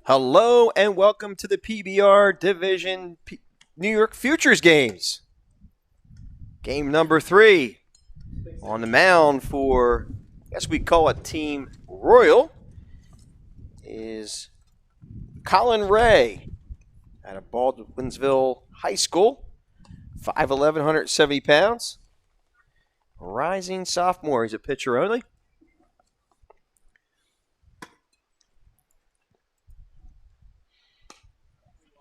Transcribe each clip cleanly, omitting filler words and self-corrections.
Hello and welcome to the PBR Division New York Futures Games. Game number 3. On the mound for, I guess we call it Team Royal, is Colin Ray out of Baldwinsville High School. 5'11", 170 pounds. Rising sophomore. He's a pitcher only.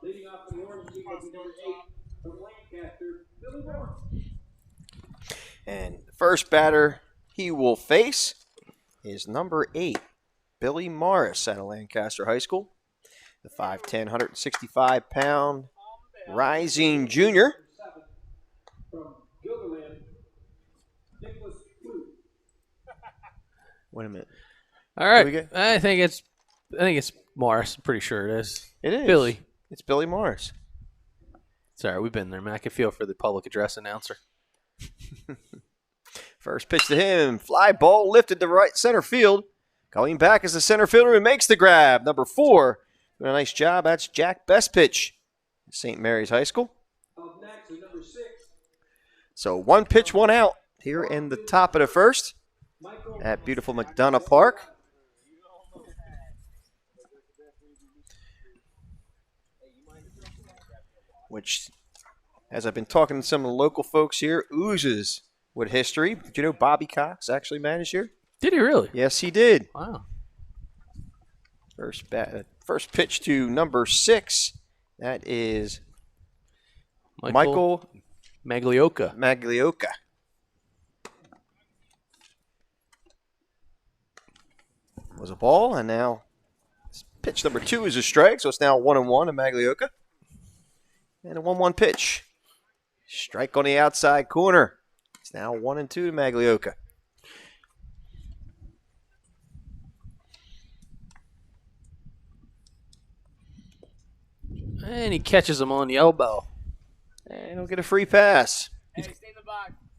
Leading off the orange team will be number 8 from Lancaster, Billy Moore. And the first batter he will face is number 8, Billy Morris out of Lancaster High School. The 5'10", 165-pound rising junior. From Gilderland, Nicholas Clue. Wait a minute. All right. we get? I think it's Morris. I'm pretty sure it is. It is. Billy. It's Billy Morris. Sorry, we've been there, man. I can feel for the public address announcer. First pitch to him. Fly ball lifted to right center field. Coming back as the center fielder who makes the grab. Number 4. Doing a nice job. That's Jack Bestpitch, St. Mary's High School. Up next is number 6, So 1 pitch, 1 out here in the top of the first Michael. at beautiful McDonough Park. Which, as I've been talking to some of the local folks here, oozes with history. Did you know Bobby Cox actually managed here? Did he really? Yes, he did. Wow. First pitch to number 6. That is Michael Maglioka. Maglioka. Was a ball, and now pitch number 2 is a strike, so it's now 1-1 to Maglioka. And a 1-1 pitch. Strike on the outside corner. It's now 1-2 to Maglioka. And he catches him on the elbow. And he'll get a free pass.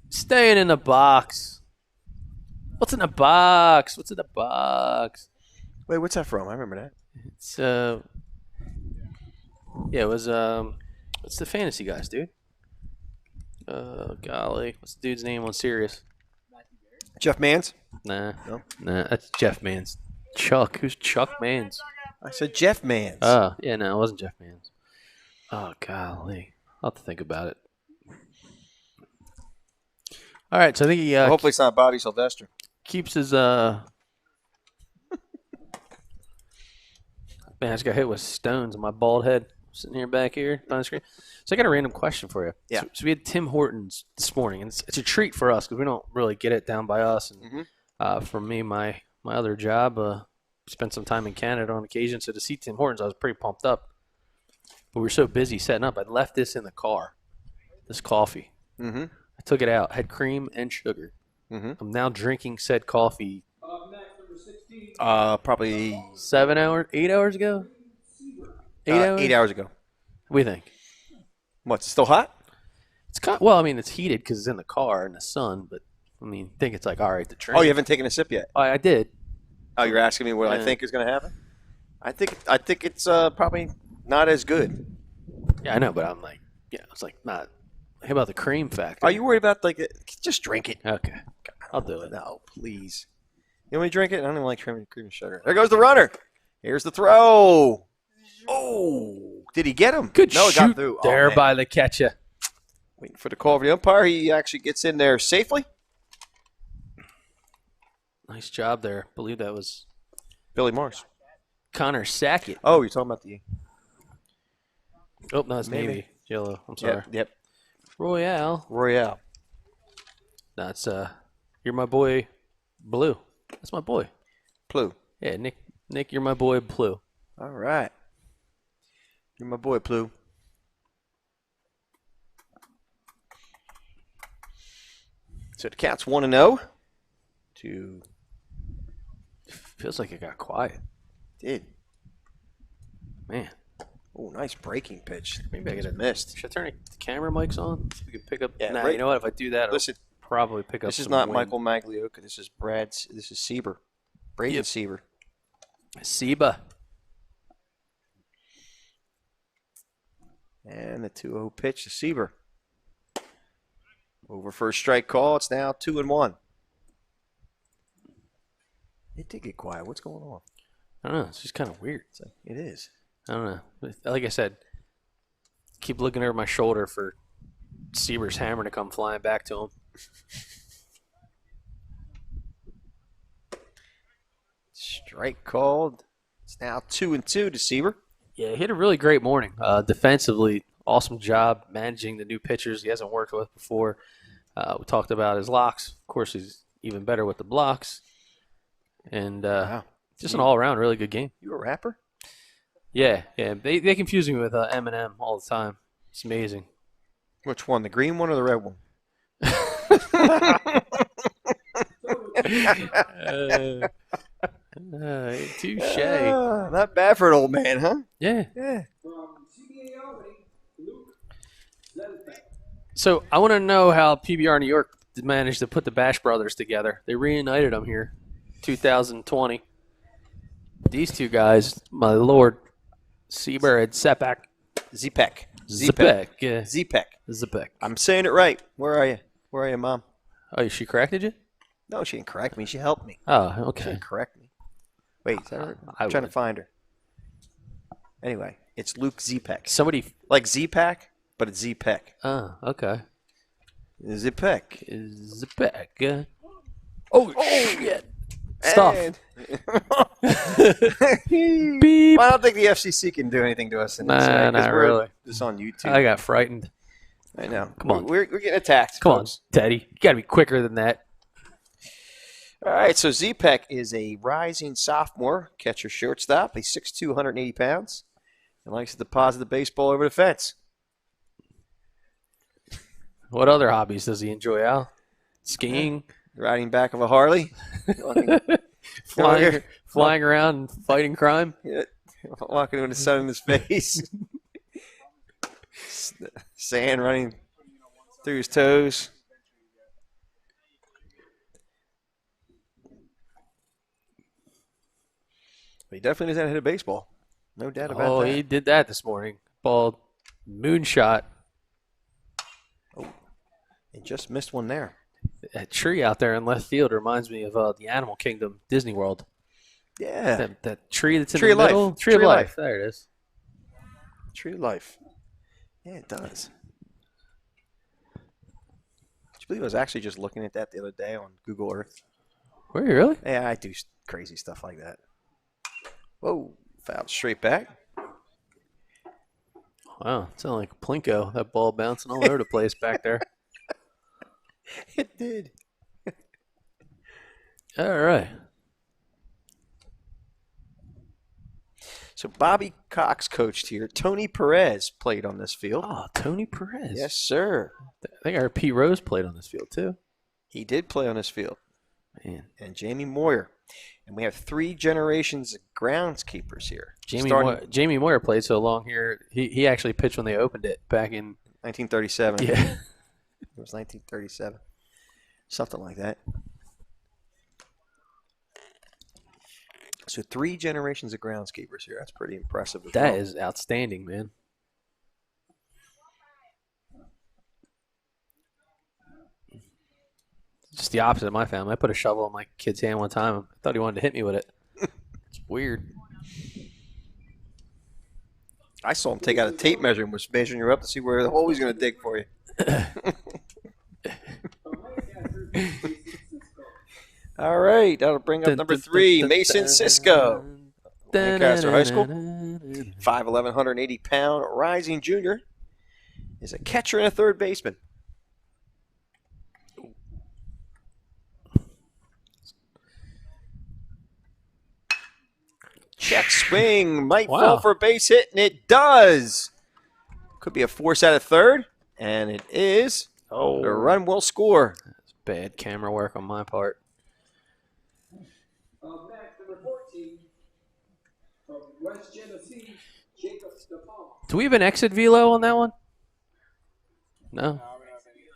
Staying in the box. What's in the box? What's in the box? Wait, what's that from? I remember that. It's it was what's the fantasy guys, dude? Golly, what's the dude's name on Sirius? Jeff Mans? Nah, No? nah, that's Jeff Mans. Chuck, who's Chuck Mans? I said Jeff Mans. Oh, yeah, no, it wasn't Jeff Mans. Oh, golly, I'll have to think about it. All right, so I think he Well, hopefully it's not Bobby Sylvester. keeps his Man, I just got hit with stones on my bald head sitting here back here on the screen. So I got a random question for you. Yeah. So we had Tim Hortons this morning, and it's a treat for us because we don't really get it down by us. And for me, my other job, spent some time in Canada on occasion. So to see Tim Hortons, I was pretty pumped up. But we were so busy setting up, I left this in the car, this coffee. Mm-hmm. I took it out, had cream and sugar. Mm-hmm. I'm now drinking said coffee Up next, number 16, Probably 8 hours ago? 8 hours? 8 hours ago. What do you think? What's still hot? It's well, I mean, it's heated because it's in the car in the sun, but I mean, I think it's like all right to drink. Oh, you haven't taken a sip yet. I did. Oh, you're asking me what I Yeah. think is going to happen? I think it's probably not as good. Yeah, I know, but I'm like, it's like not. How about the cream factor? Are you worried about just drink it? Okay, I'll do it. No, please. You want me to drink it? I don't even like cream and sugar. There goes the runner. Here's the throw. Oh, did he get him? Good no, it shoot got through. Oh, there man. by the catcher. Waiting for the call of the umpire. He actually gets in there safely. Nice job there. I believe that was Billy Morris. Connor Sackett. Oh, you're talking about the Oh, no, it's Maybe. Navy. Yellow. I'm sorry. Yep. Royale. Royale. That's you're my boy, Blue. That's my boy. Plu. Yeah, Nick, you're my boy, Blue. All right. You're my boy, Plu. So the Cats 1-0 to Feels like it got quiet. did. Man, Oh, nice breaking pitch. maybe I Just gotta missed. Should I turn the camera mics on? So we can pick up. Yeah, nah, right. you know what? If I do that, Listen, I'll probably pick up. this is some not wind. Michael Maglioka. This is Brad. This is Sieber. Braden Yep. Sieber. Seba. And the 2-0 pitch to Sieber. Over first strike call. It's now 2-1. It did get quiet. What's going on? I don't know. It's just kind of weird. It is. I don't know. Like I said, keep looking over my shoulder for Sieber's hammer to come flying back to him. Strike called. It's now 2-2 to Sieber. Yeah, he had a really great morning. Defensively, awesome job managing the new pitchers he hasn't worked with before. We talked about his locks. Of course, he's even better with the blocks. And Wow. just an all-around really good game. You a rapper? Yeah. They confuse me with Eminem all the time. It's amazing. Which one? The green one or the red one? Touche. Not bad for an old man, huh? Yeah. Yeah. From CBA Albany, Luke Zedek. So I want to know how PBR New York managed to put the Bash Brothers together. They reunited them here, 2020. These two guys, my lord, Sieber and Sepek. Zepek. Zepek. Yeah. Zepek. Zepek. I'm saying it right. Where are you? Where are you, Mom? Oh, she corrected you? No, she didn't correct me. She helped me. Oh, She okay. didn't correct me. Wait, is that her? I I'm trying to would. find her. Anyway, it's Luke Zepek. Somebody. Like Z-Pack, but it's Zepek. Oh, okay. Zepek. Zepek. Oh, shit. Stuff. And- Beep. Well, I don't think the FCC can do anything to us in this. Nah, right? 'Cause not we're really. just on YouTube. I got frightened. I know. Come on. We're getting attacked. Come on, folks. Teddy. You got to be quicker than that. All right, so Zepek is a rising sophomore catcher shortstop. He's 6'2", 180 pounds, and likes to deposit the baseball over the fence. What other hobbies does he enjoy, Al? Skiing, Riding back of a Harley. flying around and fighting crime. Yeah, walking with the sun in his face. Sand running through his toes. He definitely knows how to hit a baseball. No doubt about Oh, that. he did that this morning. Ball moonshot. He just missed one there. That tree out there in left field reminds me of the Animal Kingdom, Disney World. Yeah. That tree that's in Tree the of life. middle. Tree of life. There it is. Tree of life. Yeah, it does. Did you believe I was actually just looking at that the other day on Google Earth? Were you really? Yeah, I do crazy stuff like that. Whoa, fouled straight back. Wow, it sounded like Plinko. That ball bouncing all over the place back there. It did. All right. So Bobby Cox coached here. Tony Perez played on this field. Oh, Tony Perez. Yes, sir. I think our Pete Rose played on this field too. He did play on this field. Man, And Jamie Moyer. And we have 3 generations of groundskeepers here. Jamie Moyer played so long here. He actually pitched when they opened it back in 1937. yeah. It was 1937. Something like that. So 3 generations of groundskeepers here. That's pretty impressive. As That well. is outstanding, man. Just the opposite of my family. I put a shovel in my kid's hand one time. I thought he wanted to hit me with it. It's weird. I saw him take out a tape measure and was measuring you up to see where the hole he's going to dig for you. All right, that'll bring up number 3, Mason Cisco. Lancaster High School. 5'11", 180-pound rising junior. Is a catcher and a third baseman. Check swing. Might Wow. fall for a base hit, and it does. Could be a force out of third, and it is. Oh, The run will score. bad camera work on my part. Next, number 14, from West Genesee, Jacob DePalma. Do we have an exit velo on that one? No.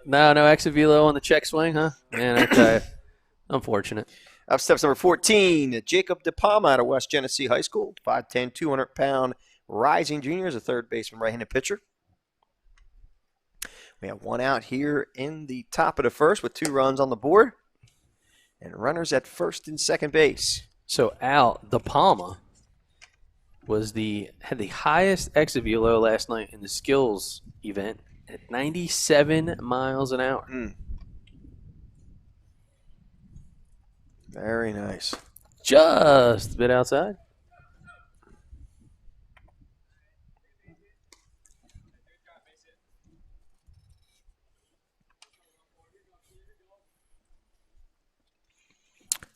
No exit velo on the check swing, huh? Man, okay. Unfortunate. Up steps number 14, Jacob DePalma out of West Genesee High School. 5'10", 200-pound rising junior is a third baseman, right-handed pitcher. We have one out here in the top of the first with 2 runs on the board. And runners at first and second base. So Al De Palma had the highest exit velo last night in the skills event at 97 miles an hour. Very nice. Just a bit outside.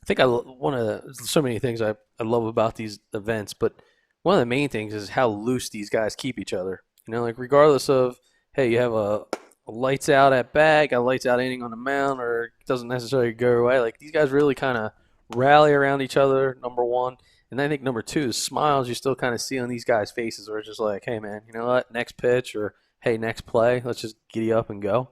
I think there's so many things I love about these events, but one of the main things is how loose these guys keep each other. You know, like regardless of, hey, you have a lights out at bat, got a lights out inning on the mound, or it doesn't necessarily go away. Like these guys really kind of rally around each other, number one. And I think number two is smiles you still kind of see on these guys' faces where it's just like, hey, man, you know what, next pitch or, hey, next play, let's just giddy up and go.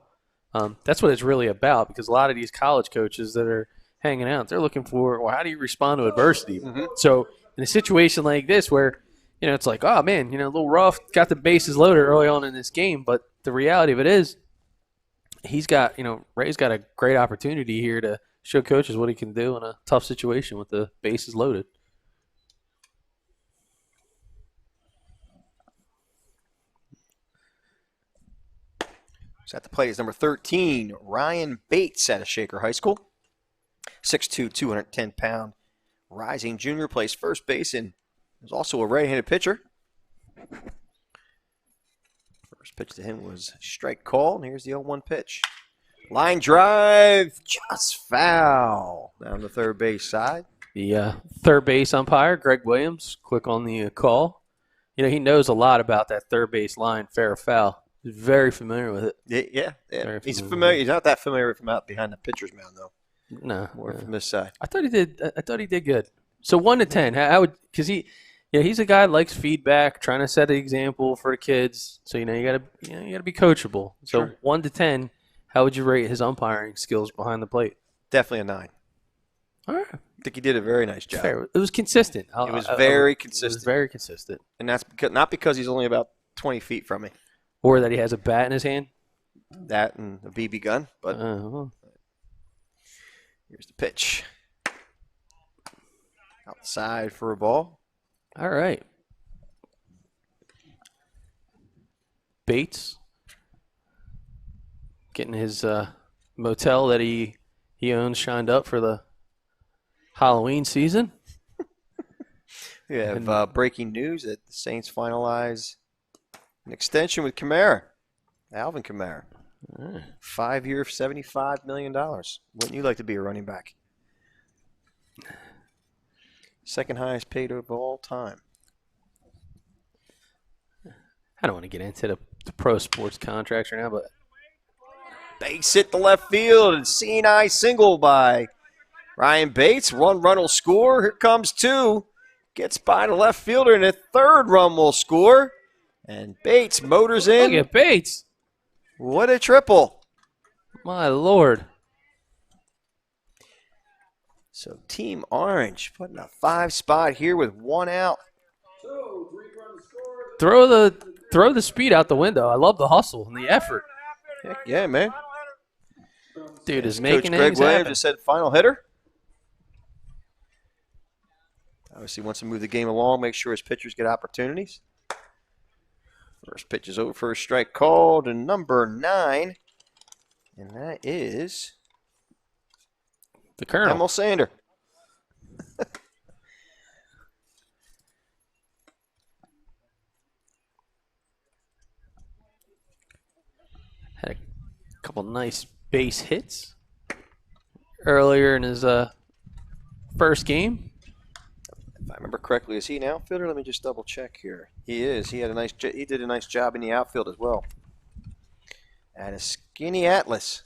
That's what it's really about because a lot of these college coaches that are hanging out, they're looking for, well, how do you respond to adversity? So in a situation like this where, you know, it's like, oh, man, you know, a little rough, got the bases loaded early on in this game, but the reality of it is he's got, you know, Ray's got a great opportunity here to show coaches what he can do in a tough situation with the bases loaded. So at the plate is number 13, Ryan Bates out of Shaker High School. 6'2", 210-pound rising junior, plays first base and is also a right-handed pitcher. First pitch to him was strike call, and here's the 0-1 pitch. Line drive, just foul down the third base side. The third base umpire, Greg Williams, quick on the call. You know, he knows a lot about that third base line, fair or foul. He's very familiar with it. Yeah. He's familiar. He's not that familiar from out behind the pitcher's mound, though. No, More from this side. I thought he did good. So 1 to 10, how would, because he's a guy that likes feedback, trying to set an example for the kids. So you gotta be coachable. So Sure. 1 to 10, how would you rate his umpiring skills behind the plate? Definitely a 9. All right, I think he did a very nice job. fair. It was consistent. It was very It consistent. was very consistent. And that's not because he's only about 20 feet from me. Or that he has a bat in his hand. That and a BB gun. But Well, here's the pitch. Outside for a ball. all right. Bates getting his motel that he owns shined up for the Halloween season. We have breaking news that the Saints finalize an extension with Kamara, Alvin Kamara. 5-year, $75 million. Wouldn't you like to be a running back? Second highest paid of all time. I don't want to get into the pro sports contracts right now, but Base hit the left field and seeing eye single by Ryan Bates. 1 run will score. Here comes 2. Gets by the left fielder and a 3rd run will score. And Bates motors in. look at Bates. What a triple. My Lord. So Team Orange putting a 5 spot here with 1 out. 3-run score. Throw the speed out the window. I love the hustle and the effort. Heck yeah, man. Dude is Coach making Greg things Williams happen. just said final hitter. Obviously wants to move the game along, make sure his pitchers get opportunities. First pitch is over for a strike called to number 9. And that is The Colonel. Emil Sander. Had a couple nice base hits earlier in his first game. If I remember correctly, is he an outfielder? Let me just double check here. He is. He did a nice job in the outfield as well. And a skinny Atlas.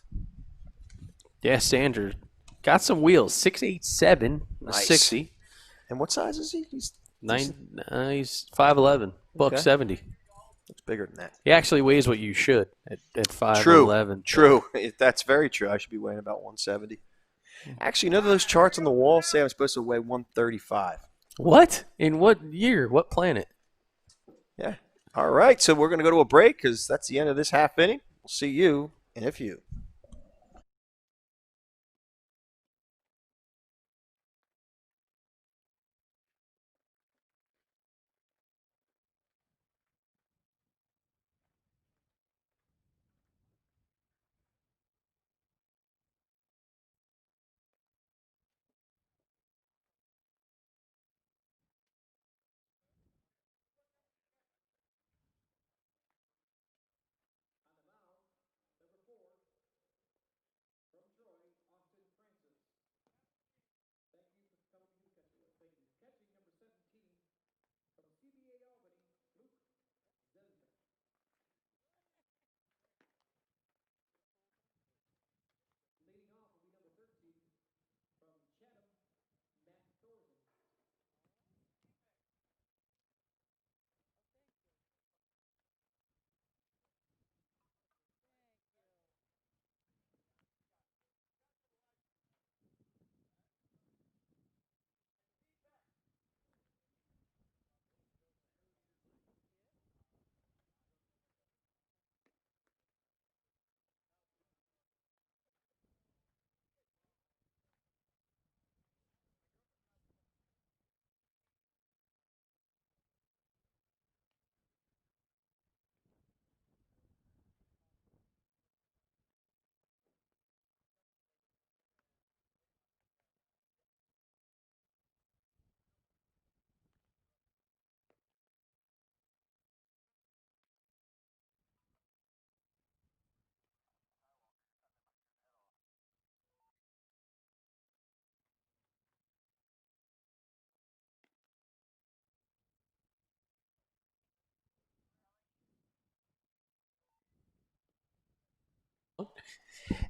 Yeah, Sanders got some wheels. 6'8", Nice. 60. And what size is he? He's He's 5'11", buck Okay. 70. looks bigger than that. He actually weighs what you should at 5'11". True. That's very true. I should be weighing about 170. Actually, you know those charts on the wall say I'm supposed to weigh 135. What? In what year? What planet? Yeah. All right. So we're going to go to a break because that's the end of this half inning. We'll see you in a few.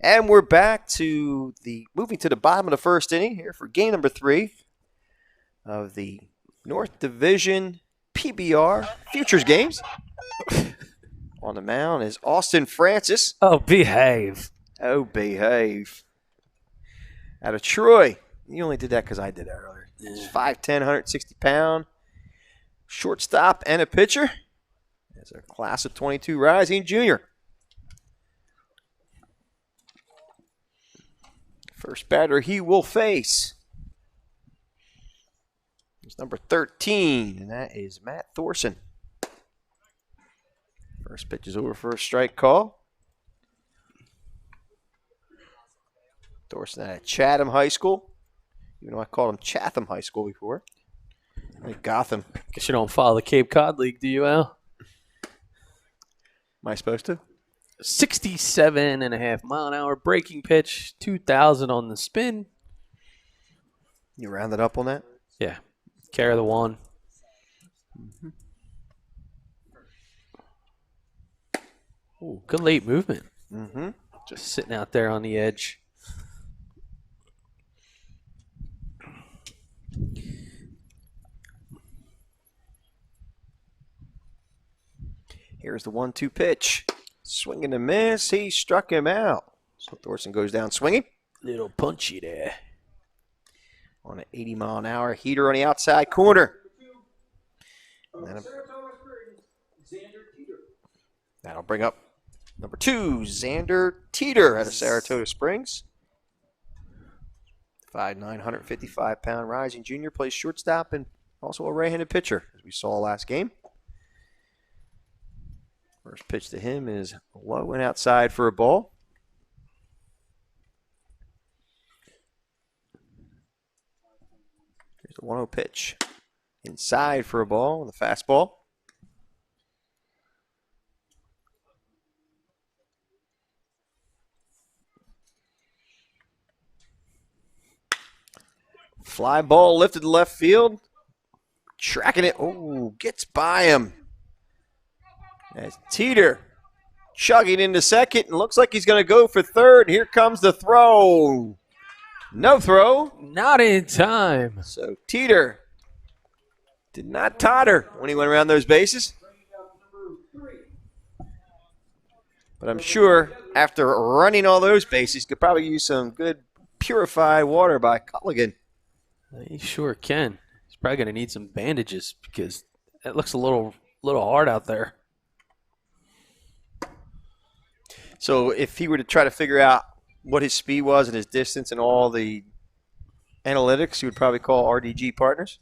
And we're back to moving to the bottom of the first inning here for game number 3 of the North Division PBR Futures games. On the mound is Austin Francis. Oh, behave. Oh, behave. Out of Troy. You only did that because I did that earlier. He's 5'10", 160 pound. Shortstop and a pitcher. As a class of 22 rising junior. First batter he will face is number 13, and that is Matt Thorson. First pitch is over for a strike call. Thorson at Chatham High School. Even though I called him Chatham High School before. Like Gotham. Guess you don't follow the Cape Cod League, do you, Al? Am I supposed to? 67.5 mile an hour breaking pitch, 2,000 on the spin. You rounded up on that? Yeah, carry the one. Mm-hmm. Ooh, good late movement. Mm-hmm. Just sitting out there on the edge. Here's the 1-2 pitch. Swing and a miss. He struck him out. So Thorson goes down swinging. Little punchy there. On an 80-mile-an-hour heater on the outside corner. And that'll bring up number 2, Xander Teeter out of Saratoga Springs. 5'9", 155-pound rising junior. Plays shortstop and also a right-handed pitcher, as we saw last game. First pitch to him is low and outside for a ball. Here's the 1-0 pitch. Inside for a ball on the fastball. Fly ball lifted to left field. Tracking it. Oh, gets by him. As Teeter chugging into second, and looks like he's going to go for third. Here comes the throw. No throw. Not in time. So Teeter did not totter when he went around those bases. But I'm sure after running all those bases, could probably use some good purified water by Culligan. He sure can. He's probably going to need some bandages because it looks a little hard out there. So if he were to try to figure out what his speed was and his distance and all the analytics, he would probably call RDG Partners.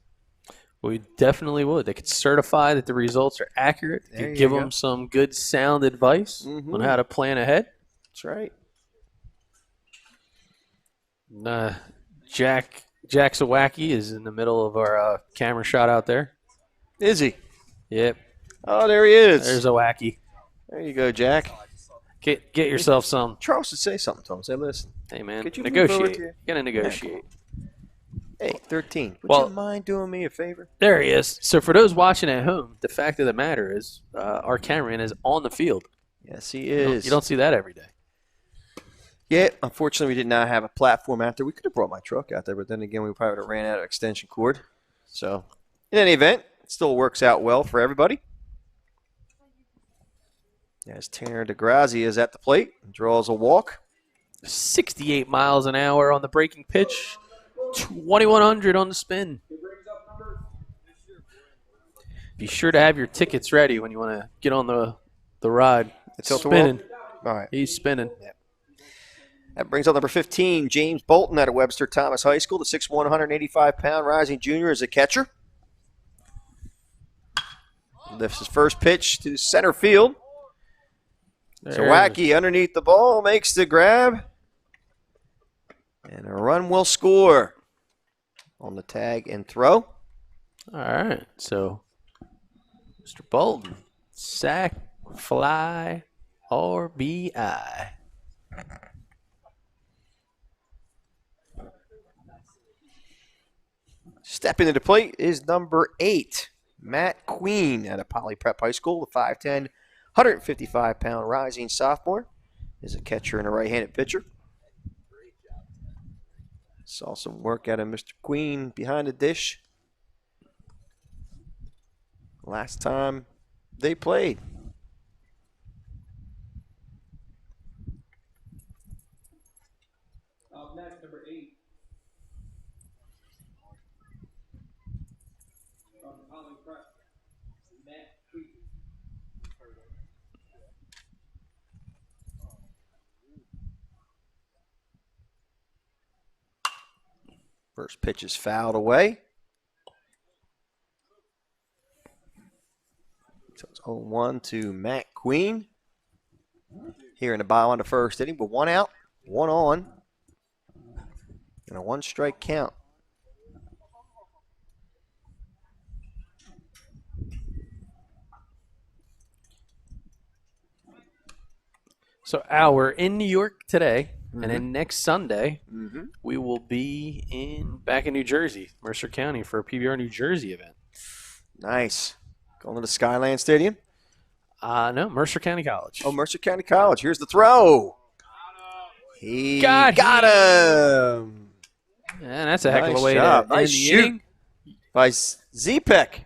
We definitely would. They could certify that the results are accurate. They There could you give go. them some good sound advice on how to plan ahead. That's right. Jack Sawacki is in the middle of our camera shot out there. Is he? Yep. Oh, there he is. There's Sawacki. There you go, Jack. Get yourself some. Charles should say something to him. Say, listen. Hey, man. Could you move over Negotiate. to- You're going to negotiate. Hey, 13. Would Well- you mind doing me a favor? There he is. So for those watching at home, the fact of the matter is our cameraman is on the field. Yes, he You is. don't see that every day. Yeah, unfortunately, we did not have a platform out there. We could have brought my truck out there, but then again, we probably would have ran out of extension cord. So, in any event, it still works out well for everybody. As Tanner DeGrazia is at the plate and draws a walk. 68 miles an hour on the breaking pitch. 2,100 on the spin. Be sure to have your tickets ready when you want to get on the ride. It's tilt-a-whirl? spinning. All right. He's spinning. That brings up number 15, James Bolton out of Webster Thomas High School. The 6'1", 185-pound rising junior is a catcher. Lifts his first pitch to center field. Zawacki underneath the ball makes the grab. And a run will score on the tag and throw. All right. So, Mr. Bolton, sack, fly, RBI. Stepping to the plate is number 8, Matt Queen out of Poly Prep High School. The 5'10", 155-pound rising sophomore is a catcher and a right-handed pitcher. Saw some work out of Mr. Queen behind the dish last time they played. Up next, number 8. From Poly Prep, Matt Creed. First pitch is fouled away. So it's 0-1 to Matt Queen. Here in the bottom of the first inning, but 1 out, 1 on, and a 1-strike count. So, we're in New York today, and then next Sunday, we will be back in New Jersey, Mercer County, for a PBR New Jersey event. Nice. Going to the Skyland Stadium. No, Mercer County College. Oh, Mercer County College. Here's the throw. He Got got him. And that's a heck of Nice a way job. to Nice end the shoot. inning. By Zepek.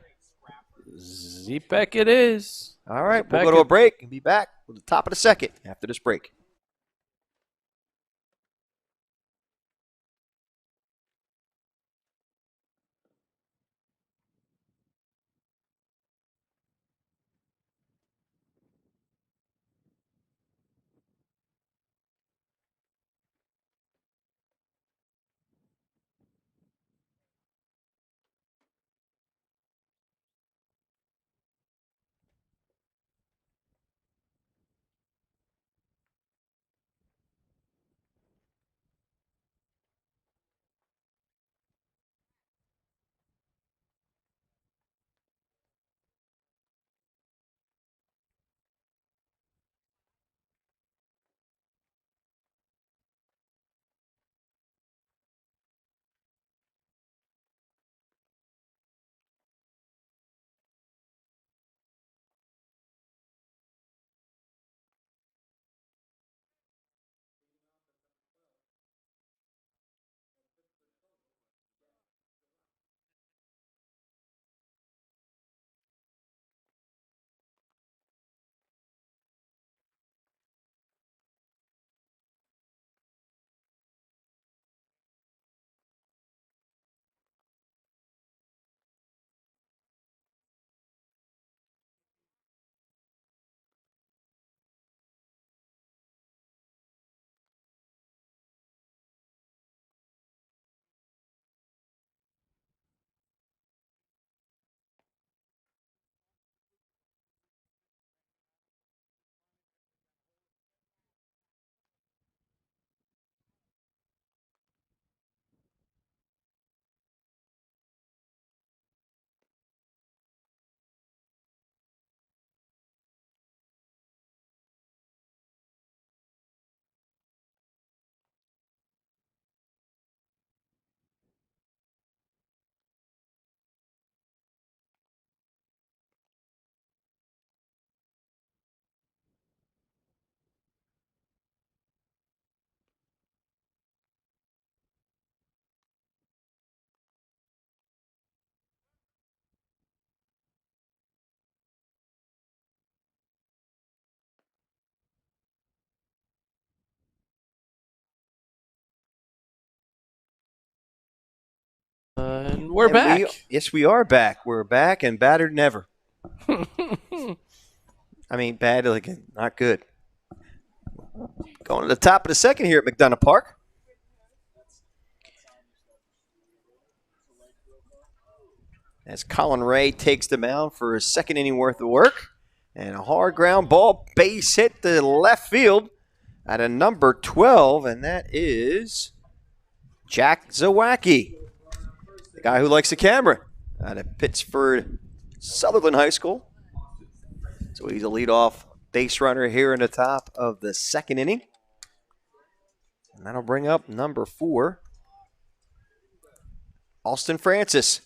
Zepek it is. All right, we'll Zepek go to a it- break and be back with the top of the second after this break. And we're And back. Yes, we are back. We're back and badder than ever. I mean, bad, like, not good. Going to the top of the second here at McDonough Park. As Colin Ray takes the mound for his second inning worth of work. And a hard ground ball, base hit to left field at a number 12, and that is Jack Zawacki, the guy who likes the camera, out of Pittsford Sutherland High School. So he's a leadoff base runner here in the top of the second inning. And that'll bring up number 4, Austin Francis.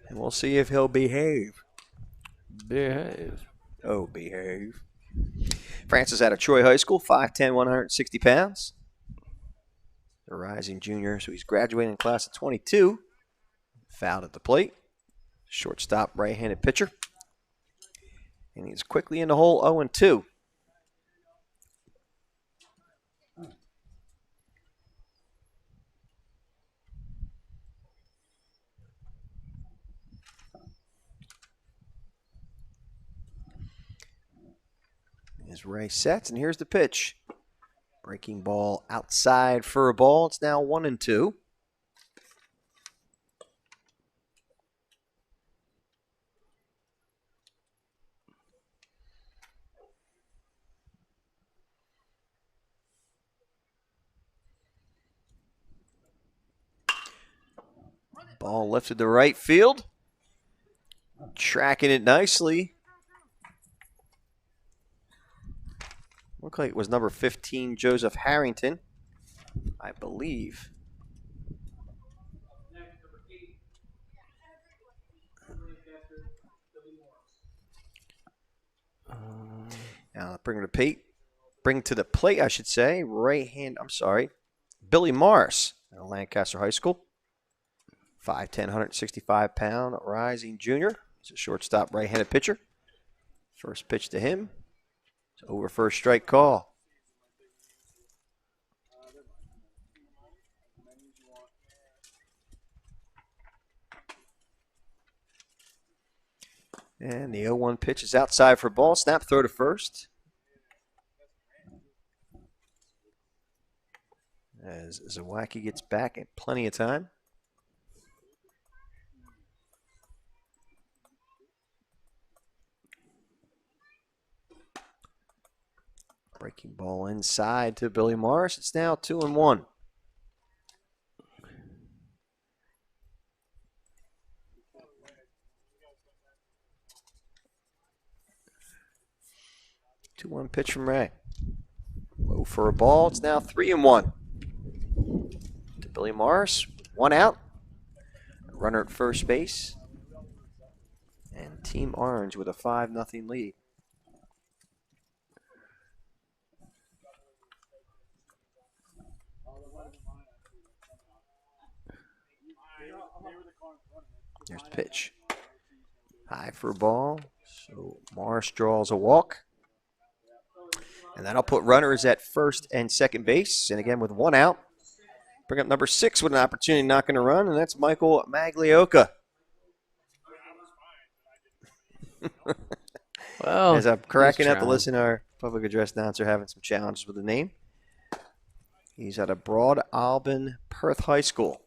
And we'll see if he'll behave. Behave. Oh, behave. Francis out of Troy High School, 5'10", 160 pounds. A rising junior, so he's graduating in class of 22. Fouled at the plate. Shortstop, right-handed pitcher. And he's quickly in the hole, 0-2. As Ray sets, and here's the pitch. Breaking ball outside for a ball. It's now 1-2. Ball lifted to right field. Tracking it nicely. Looked like it was number 15, Joseph Harrington, I believe. Now bring to the plate, I should say. Billy Morris at Lancaster High School. 5'10", 165-pound rising junior. He's a shortstop, right-handed pitcher. First pitch to him. It's over first strike call. And the 0-1 pitch is outside for ball. Snap, throw to first. As Zawacki gets back at plenty of time. Breaking ball inside to Billy Morris. It's now 2-1. Two-one pitch from Ray. Low for a ball. It's now 3-1. To Billy Morris. 1 out. Runner at first base. And Team Orange with a 5-0 lead. There's the pitch. High for a ball. So Morris draws a walk. And that'll put runners at first and second base. And again, with 1 out, bring up number 6 with an opportunity knocking a run, and that's Michael Maglioka. Well, as I'm cracking up to trying. listen to our public address announcer having some challenges with the name. He's at a Broad Alban Perth High School.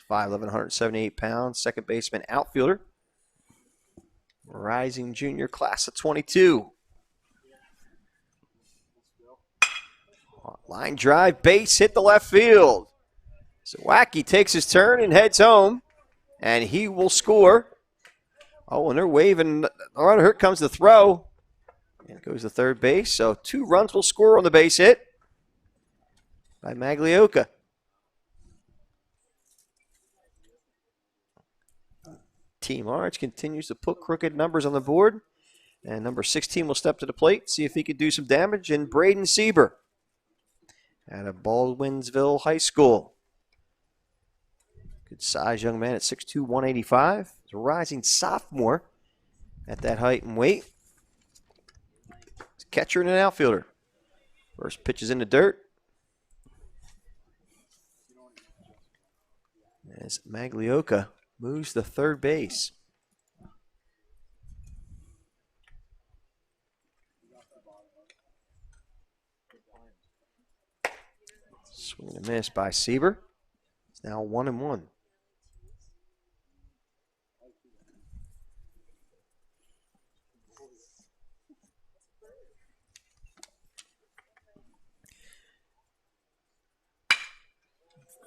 5'11", 178 pounds, second baseman, outfielder. Rising junior, class of 22. Line drive, base hit the left field. Zawacki takes his turn and heads home, and he will score. Oh, and they're waving. Oh, here comes the throw. And it goes to third base. So 2 runs will score on the base hit by Maglioka. Team Orange continues to put crooked numbers on the board. And number 16 will step to the plate, see if he can do some damage. And Braden Sieber out of Baldwinsville High School. Good size young man at 6'2", 185. He's a rising sophomore at that height and weight. He's a catcher and an outfielder. First pitch is in the dirt. as Maglioka moves to third base. Swing and a miss by Sieber. It's now 1-1.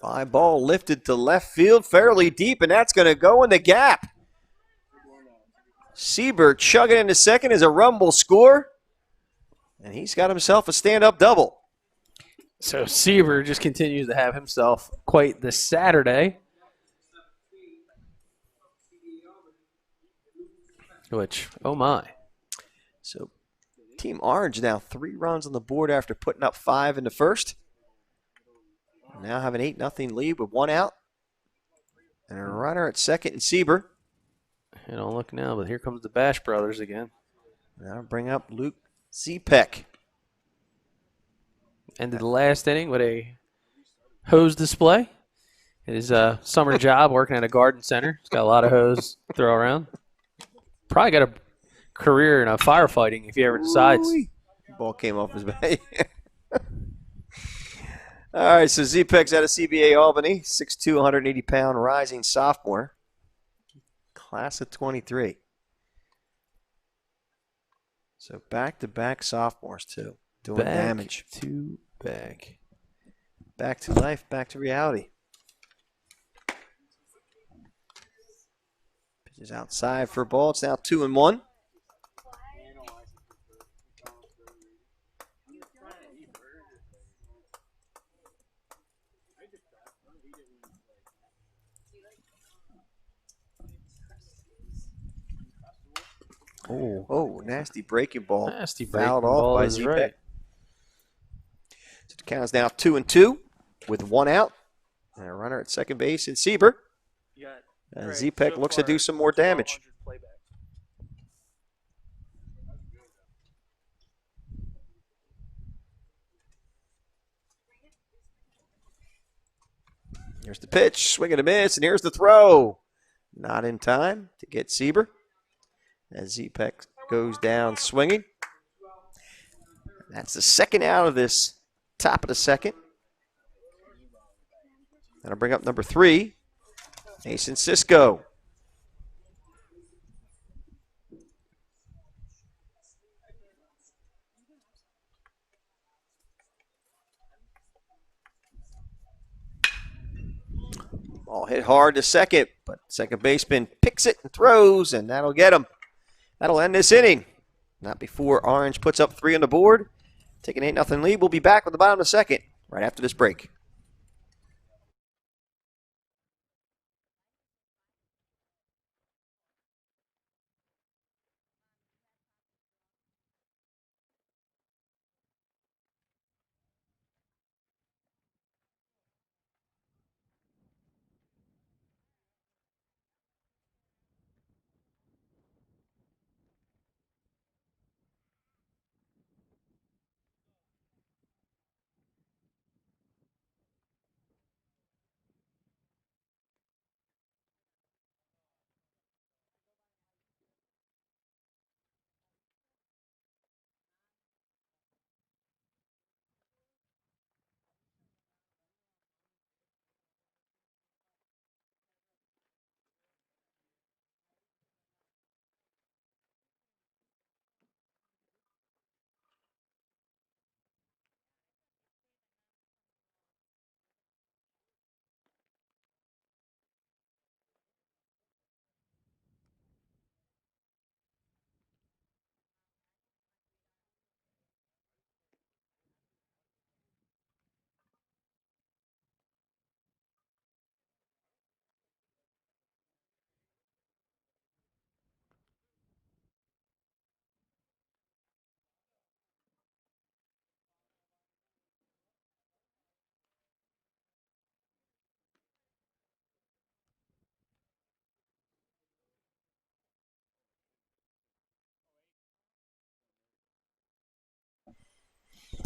Fly ball lifted to left field fairly deep, and that's going to go in the gap. Sieber chugging into second as a rumble score, and he's got himself a stand-up double. So Sieber just continues to have himself quite the Saturday. Which, oh my. So Team Orange now 3 runs on the board after putting up 5 in the first. Now have an 8-0 lead with 1 out. And a runner at second in Sieber. I don't look now, but here comes the Bash brothers again. Now bring up Luke Zepek. Ended the last inning with a hose display. His summer job working at a garden center. He's got a lot of hose to throw around. Probably got a career in firefighting if he ever decides. Ball came off his bat. All right, so Zepek's out of CBA Albany, 6'2", 180-pound rising sophomore. Class of 23. So back-to-back sophomores, too, doing damage. Back. Back to life, back to reality. Pitches outside for a ball. It's now 2-1. Oh, nasty breaking ball. Nasty breaking Fouled ball off by is Zepek. right. So the count is now 2-2 with 1 out. And a runner at second base in Sieber. Zepek looks to do some more damage. Here's the pitch, swing and a miss, and here's the throw. Not in time to get Sieber as Zepek goes down swinging. That's the second out of this top of the second. That'll bring up number 3, Mason Cisco. Ball hit hard to second, but second baseman picks it and throws, and that'll get him. That'll end this inning. Not before Orange puts up 3 on the board. Taking an 8-0 lead. We'll be back with the bottom of the second right after this break.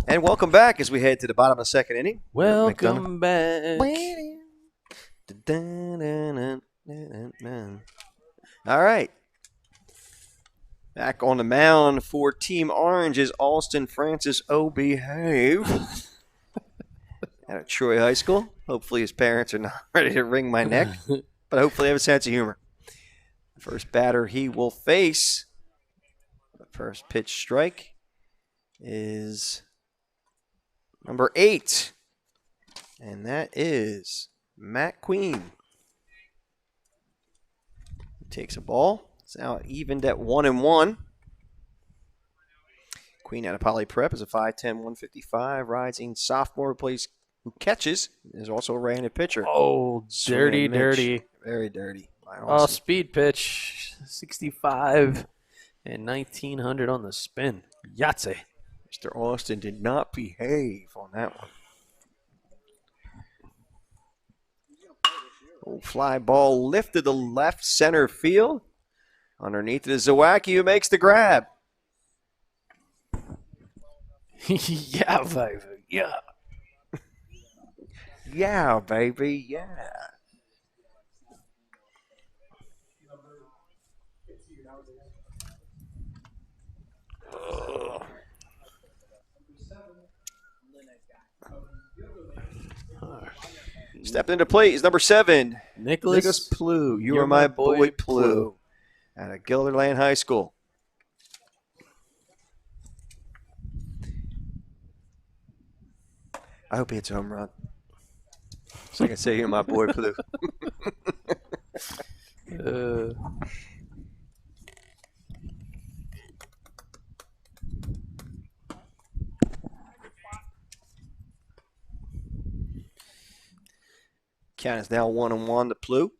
And welcome back as we head to the bottom of the second inning. Welcome back. All right. Back on the mound for Team Orange is Alston Francis O'Behave at Troy High School. Hopefully his parents are not ready to wring my neck, but hopefully they have a sense of humor. The first batter he will face, the first pitch strike, is number 8, and that is Matt Queen. He takes a ball. It's now evened at 1-1. Queen out of Poly Prep is a 5'10", 155 rising sophomore who catches. Is also a right-handed pitcher. Oh, dirty, dirty. Very dirty. Oh, speed pitch. 65 and 1900 on the spin. Yahtzee. Mr. Austin did not behave on that one. Oh, fly ball lifted to left center field. Underneath it is Zawacki who makes the grab. Yeah, baby. Yeah. Yeah, baby. Yeah. Stepped into plate is number 7, Nicholas Plew. You are my boy, Plew. Out of Gilderland High School. I hope he hits a home run. So I can say, you're my boy, Plew. Count is now 1-1 to Plew.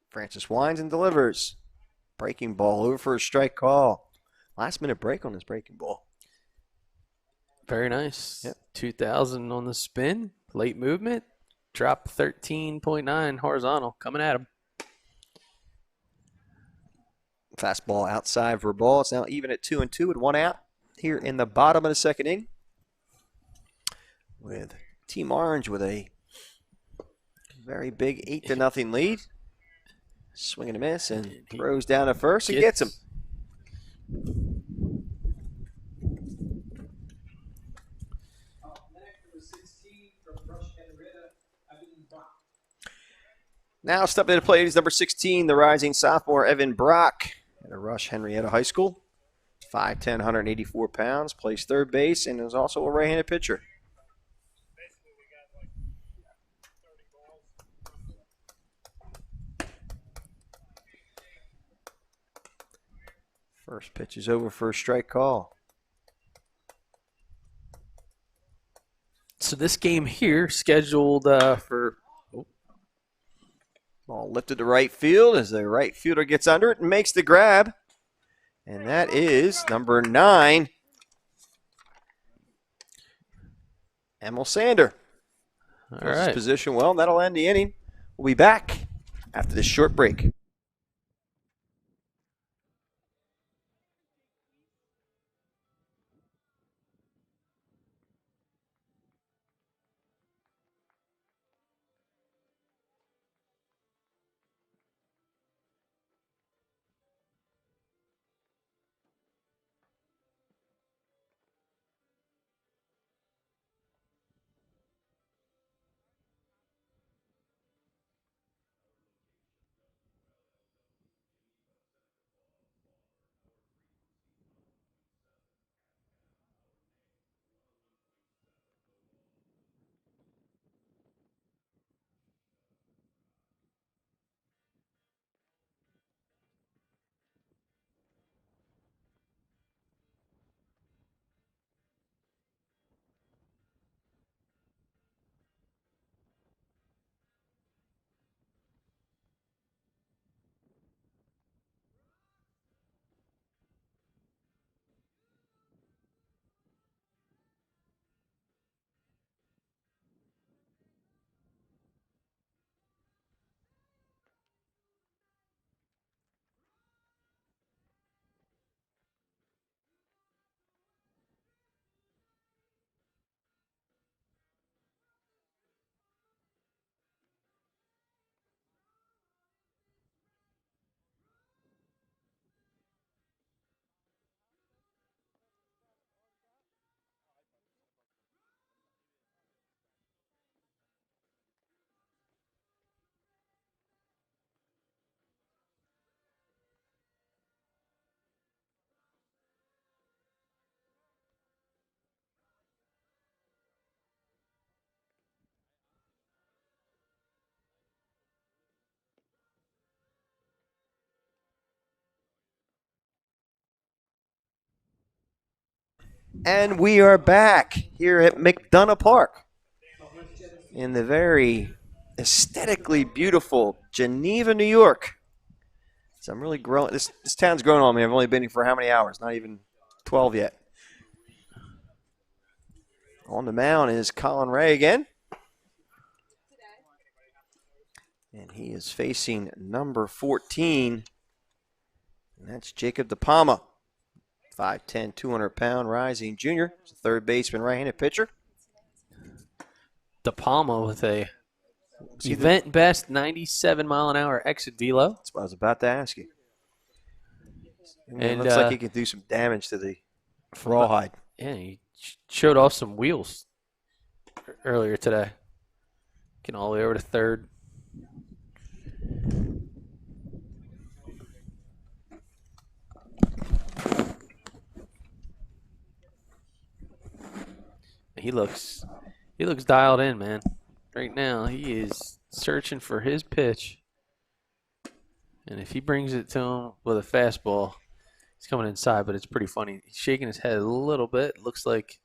Francis winds and delivers. Breaking ball over for a strike call. Last minute break on this breaking ball. Very nice. Yep. 2000 on the spin. Late movement. Drop 13.9 horizontal. Coming at him. Fastball outside for a ball. It's now even at 2-2 with 1 out here in the bottom of the second inning. With Team Orange with a very big 8-0 lead. Swing and a miss and throws down at first and gets him. Now stepping into play is number 16, the rising sophomore Evan Brock at Rush Henrietta High School. 5'10", 184 pounds, plays third base, and is also a right-handed pitcher. First pitch is over for a strike call. So this game here scheduled for... Ball lifted to right field as the right fielder gets under it and makes the grab. And that is number 9, Emil Sander. All right. His position well, and that'll end the inning. We'll be back after this short break. And we are back here at McDonough Park in the very aesthetically beautiful Geneva, New York. So I'm really growing. This town's growing on me. I've only been here for how many hours? Not even 12 yet. On the mound is Colin Ray again. And he is facing number 14. And that's Jacob DePalma. 5'10", 200-pound rising junior. He's a third baseman, right-handed pitcher. De Palma with a event best 97-mile-an-hour exit velo. That's what I was about to ask you. And it And, looks like he can do some damage to the rawhide. Yeah, he showed off some wheels earlier today. Getting all the way over to third. He looks dialed in, man. Right now, he is searching for his pitch. And if he brings it to him with a fastball, he's coming inside, but it's pretty funny. He's shaking his head a little bit. Looks like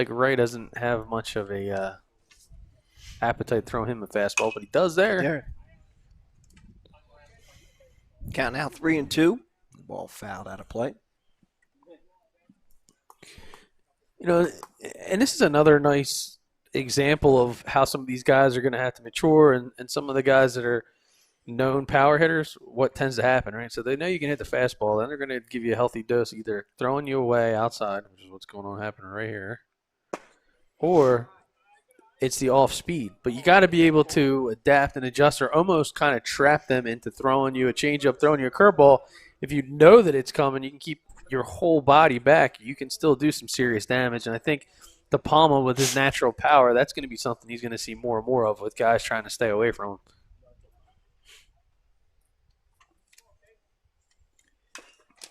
Ray doesn't have much of a appetite to throw him a fastball, but he does there. Count now 3-2. Ball fouled out of play. You know, and this is another nice example of how some of these guys are going to have to mature, and some of the guys that are known power hitters, what tends to happen, right? So they know you can hit the fastball, then they're going to give you a healthy dose, either throwing you away outside, which is what's going on happening right here, or it's the off speed. But you got to be able to adapt and adjust, or almost kind of trap them into throwing you a changeup, throwing you a curveball. If you know that it's coming, you can keep your whole body back. You can still do some serious damage. And I think De Palma, with his natural power, that's going to be something he's going to see more and more of with guys trying to stay away from him.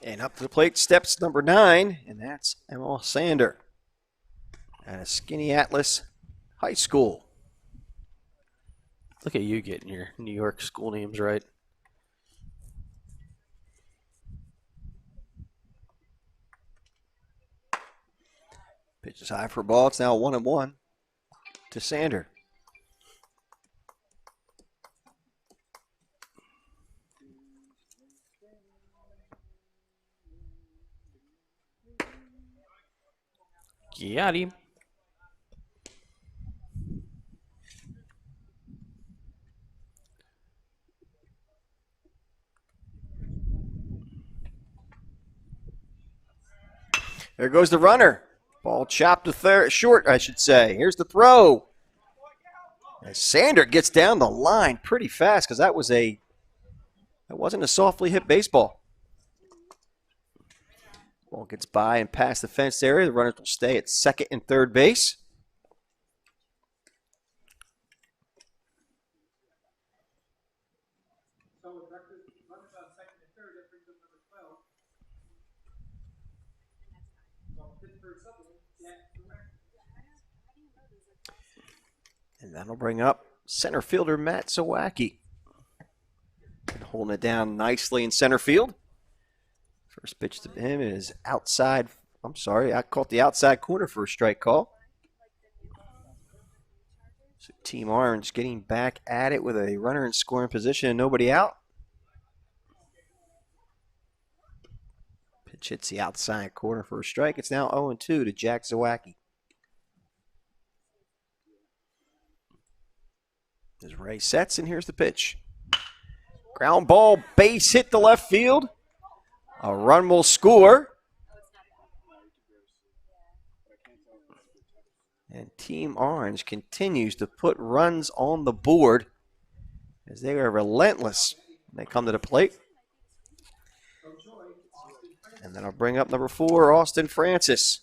And up to the plate steps number 9, and that's Emil Sander at a Skinny Atlas High School. Look at you getting your New York school names right. Pitch is high for a ball. It's now 1-1 to Sander. Got him. There goes the runner. Ball chopped to third, short, I should say. Here's the throw. As Sander gets down the line pretty fast, because that wasn't a softly hit baseball. Ball gets by and past the fence area. The runners will stay at second and third base. So with runners on second and third, that brings up number 12. So Pittsburgh supplement, Jack Durant. And that'll bring up center fielder Matt Zawacki. Holding it down nicely in center field. First pitch to him is outside. I'm sorry, I caught the outside corner for a strike call. So Team Orange getting back at it with a runner in scoring position and nobody out. Pitch hits the outside corner for a strike. It's now 0-2 to Jack Zawacki. As Ray sets, and here's the pitch. Ground ball, base hit to left field. A run will score. And Team Orange continues to put runs on the board as they are relentless when they come to the plate. And then I'll bring up number 4, Austin Francis.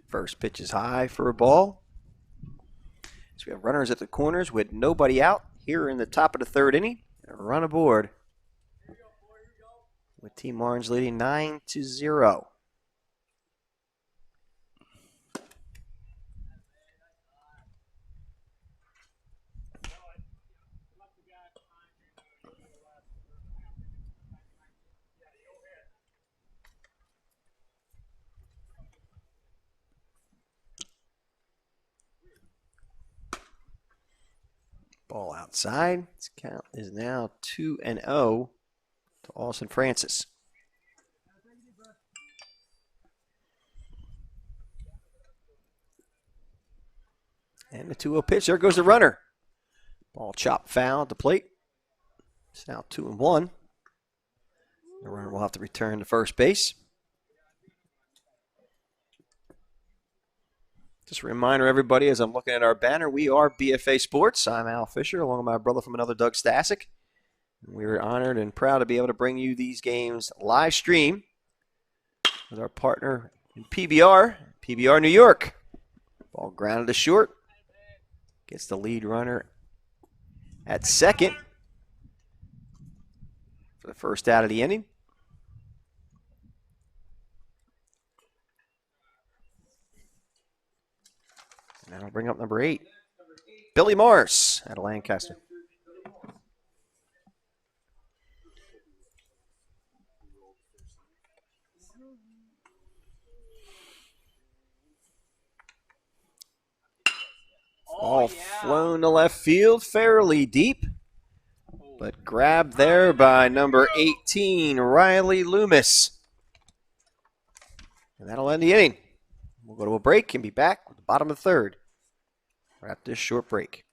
First pitch is high for a ball. So we have runners at the corners with nobody out here in the top of the third inning. A run aboard with Team Orange leading 9-0. Ball outside. Its count is now 2-0 to Austin Francis. And the 2-0 pitch. There goes the runner. Ball chopped foul at the plate. It's now 2-1. The runner will have to return to first base. Just a reminder, everybody, as I'm looking at our banner, we are BFA Sports. I'm Al Fisher, along with my brother from another, Doug Stasic. We're honored and proud to be able to bring you these games live stream with our partner in PBR New York. Ball grounded to short. Gets the lead runner at second for the first out of the inning. Now I'll bring up number 8, Billy Morris out of Lancaster. Ball flown to left field, fairly deep, but grabbed there by number 18, Riley Loomis. And that'll end the inning. We'll go to a break and be back with the bottom of the third right after this short break.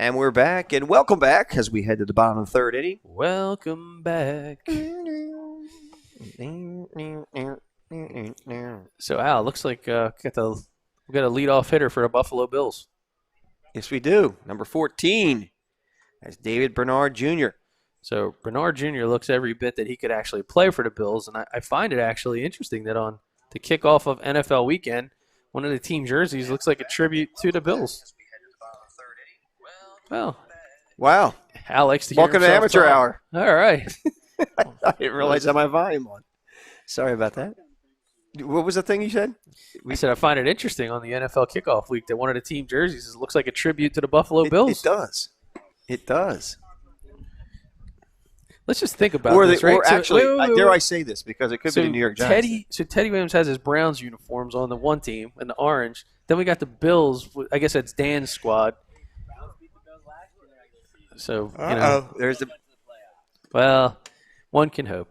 And we're back, and welcome back as we head to the bottom of the third inning. Welcome back. So, Al, looks like we got a leadoff hitter for the Buffalo Bills. Yes, we do. Number 14. That's David Bernard Jr. So Bernard Jr. looks every bit that he could actually play for the Bills, and I find it actually interesting that on the kickoff of NFL weekend, one of the team jerseys looks like a tribute to the Bills. Well, wow. Al likes to hear Welcome to himself Amateur talk. Hour. All right. I didn't realize I had my volume on. Sorry about that. What was the thing you said? I said I find it interesting on the NFL kickoff week that one of the team jerseys looks like a tribute to the Buffalo Bills. It does. It does. Let's just think about this, right? Or actually, wait. dare I say this, because it could be the New York Giants. Teddy Williams has his Browns uniforms on the one team in the orange. Then we got the Bills. I guess that's Dan's squad. So, there's the. Well, one can hope.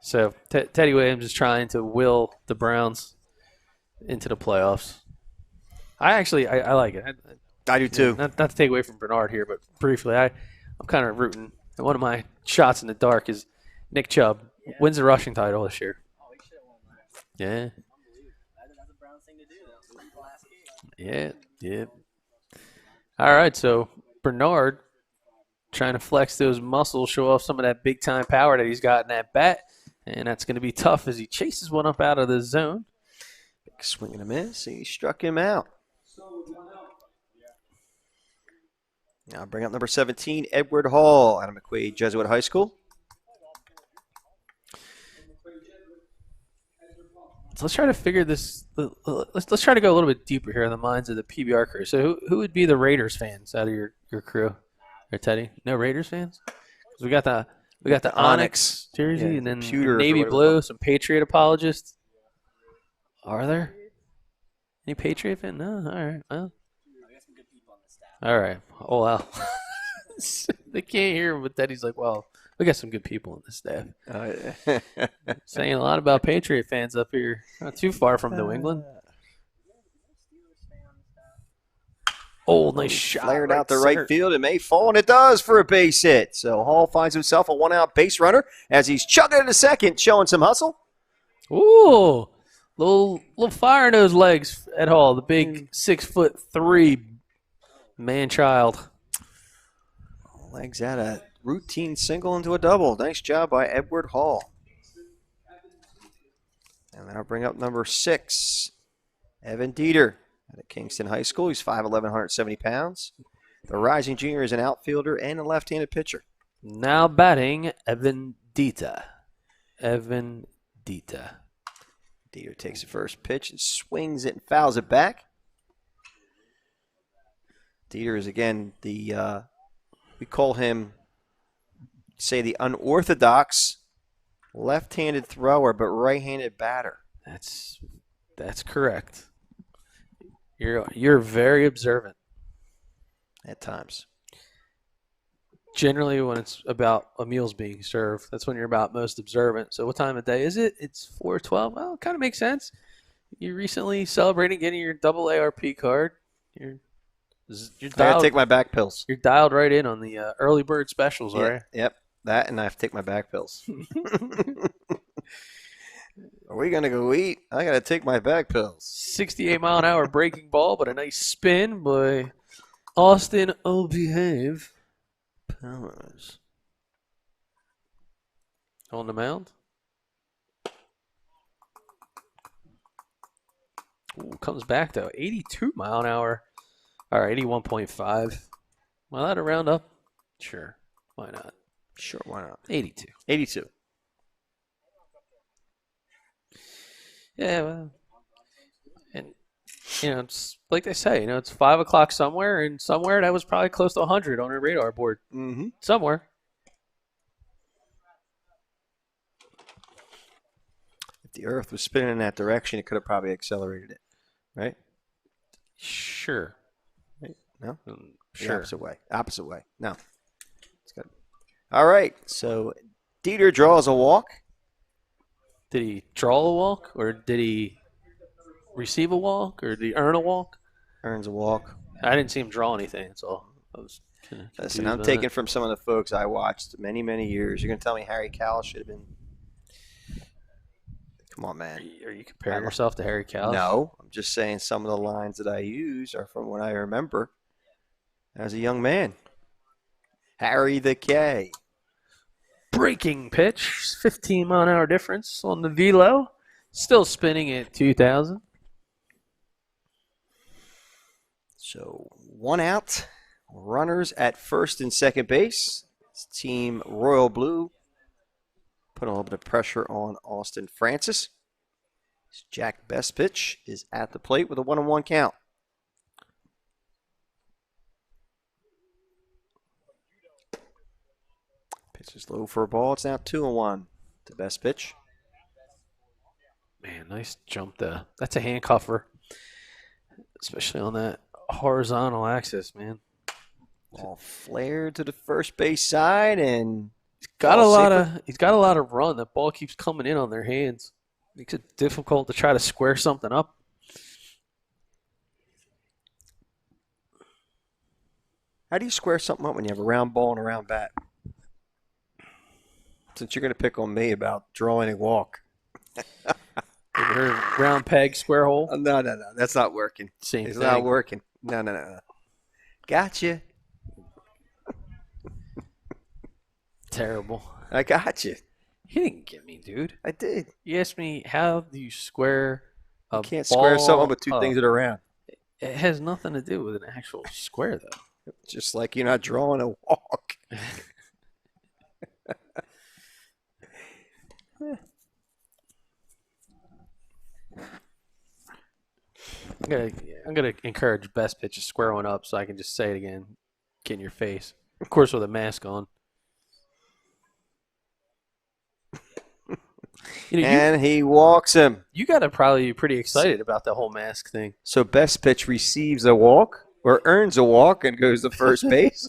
So Teddy Williams is trying to will the Browns into the playoffs. I like it. I do too. Not to take away from Bernard here, but briefly, I'm kind of rooting. And one of my shots in the dark is Nick Chubb wins the rushing title this year. Yeah. That's a Browns thing to do. That was the last game. Yeah. All right, so Bernard trying to flex those muscles, show off some of that big-time power that he's got in that bat. And that's going to be tough as he chases one up out of the zone. Big swing and a miss. He struck him out. Now bring up number 17, Edward Hall out of McQuaid Jesuit High School. So let's try to figure this. Let's try to go a little bit deeper here in the minds of the PBR crew. So who would be the Raiders fans out of your crew? Or Teddy? No Raiders fans? 'Cause we got the Onyx jersey, Yeah, and then computers or navy whatever blue. they're Some Patriot apologists. Are there any Patriot fans? No. All right. Well. We got some good people on the staff. All right. Oh wow. They can't hear him, but Teddy's like, "Well, we got some good people on the staff." Saying a lot about Patriot fans up here. Not too far from New England. Oh, nice shot. Flared right out the center. right field. It may fall, and it does for a base hit. So Hall finds himself a one-out base runner as he's chugging into second, showing some hustle. Ooh, little fire in those legs at Hall. The big 6'3" man child. Legs out a routine single into a double. Nice job by Edward Hall. And then I'll bring up number 6, Evan Dieter at Kingston High School. He's 5'11", 170 pounds. The rising junior is an outfielder and a left-handed pitcher. Now batting, Evan Dita. Evan Dita. Dieter takes the first pitch and swings it and fouls it back. Dieter is again the we call him, say, the unorthodox left-handed thrower but right-handed batter. That's correct. You're very observant. At times. Generally, when it's about a meal's being served, that's when you're about most observant. So what time of day is it? It's 4:12. Well, it kind of makes sense. You recently celebrating getting your double ARP card. You're I gotta dialed, take my back pills. you're dialed right in on the early bird specials, all Yeah, right? Yep, that, and I have to take my back pills. Are we gonna go eat? I gotta take my back pills. 68-mile-an-hour breaking ball, but a nice spin by Austin O'Behave. Powers. On the mound. Ooh, comes back though. 82-mile-an-hour. All right, 81.5. Well, that'll round up. Sure. Why not? Sure, why not? 82. 82. Yeah, well. And, it's like they say, it's 5 o'clock somewhere, and somewhere that was probably close to 100 on our radar board. Mm-hmm. Somewhere. If the Earth was spinning in that direction, it could have probably accelerated it, right? Sure. No? The Sure. opposite way. Opposite way. No. It's good. All right. So Dieter draws a walk. Did he draw a walk, or did he receive a walk, or did he earn a walk? Earns a walk. I didn't see him draw anything, so I was kinda Listen, confused I'm by taking that. from some of the folks I watched many, many years. You're going to tell me Harry Cowell should have been. Come on, man. Are you comparing yourself to Harry Cowell? No. I'm just saying some of the lines that I use are from what I remember as a young man. Harry the K. Breaking pitch, 15-mile-an-hour difference on the velo. Still spinning at 2,000. So 1 out. Runners at first and second base. It's Team Royal Blue. Put a little bit of pressure on Austin Francis. Jack Bestpitch is at the plate with a 1-1 count. Pitch is low for a ball. It's now 2-1 to Bestpitch. Man, nice jump there. That's a handcuffer, especially on that horizontal axis, man. Ball flared to the first base side, and He's got Ball a lot of run. That ball keeps coming in on their hands. Makes it difficult to try to square something up. how do you square something up when you have a round ball and a round bat? Since you're going to pick on me about drawing a walk. Round peg, square hole. No. That's not working. Same It's thing. not working. No. Gotcha. Terrible. I got you. He didn't get me, dude. I did. You asked me how do you square a You can't square something ball with two up. things that are round. It has nothing to do with an actual square, though. Just like you're not drawing a walk. I'm gonna encourage best pitch to square one up so I can just say it again, get in your face. Of course, with a mask on. You know, And he walks him. you got to probably be pretty excited about the whole mask thing. So best pitch receives a walk or earns a walk and goes to first base.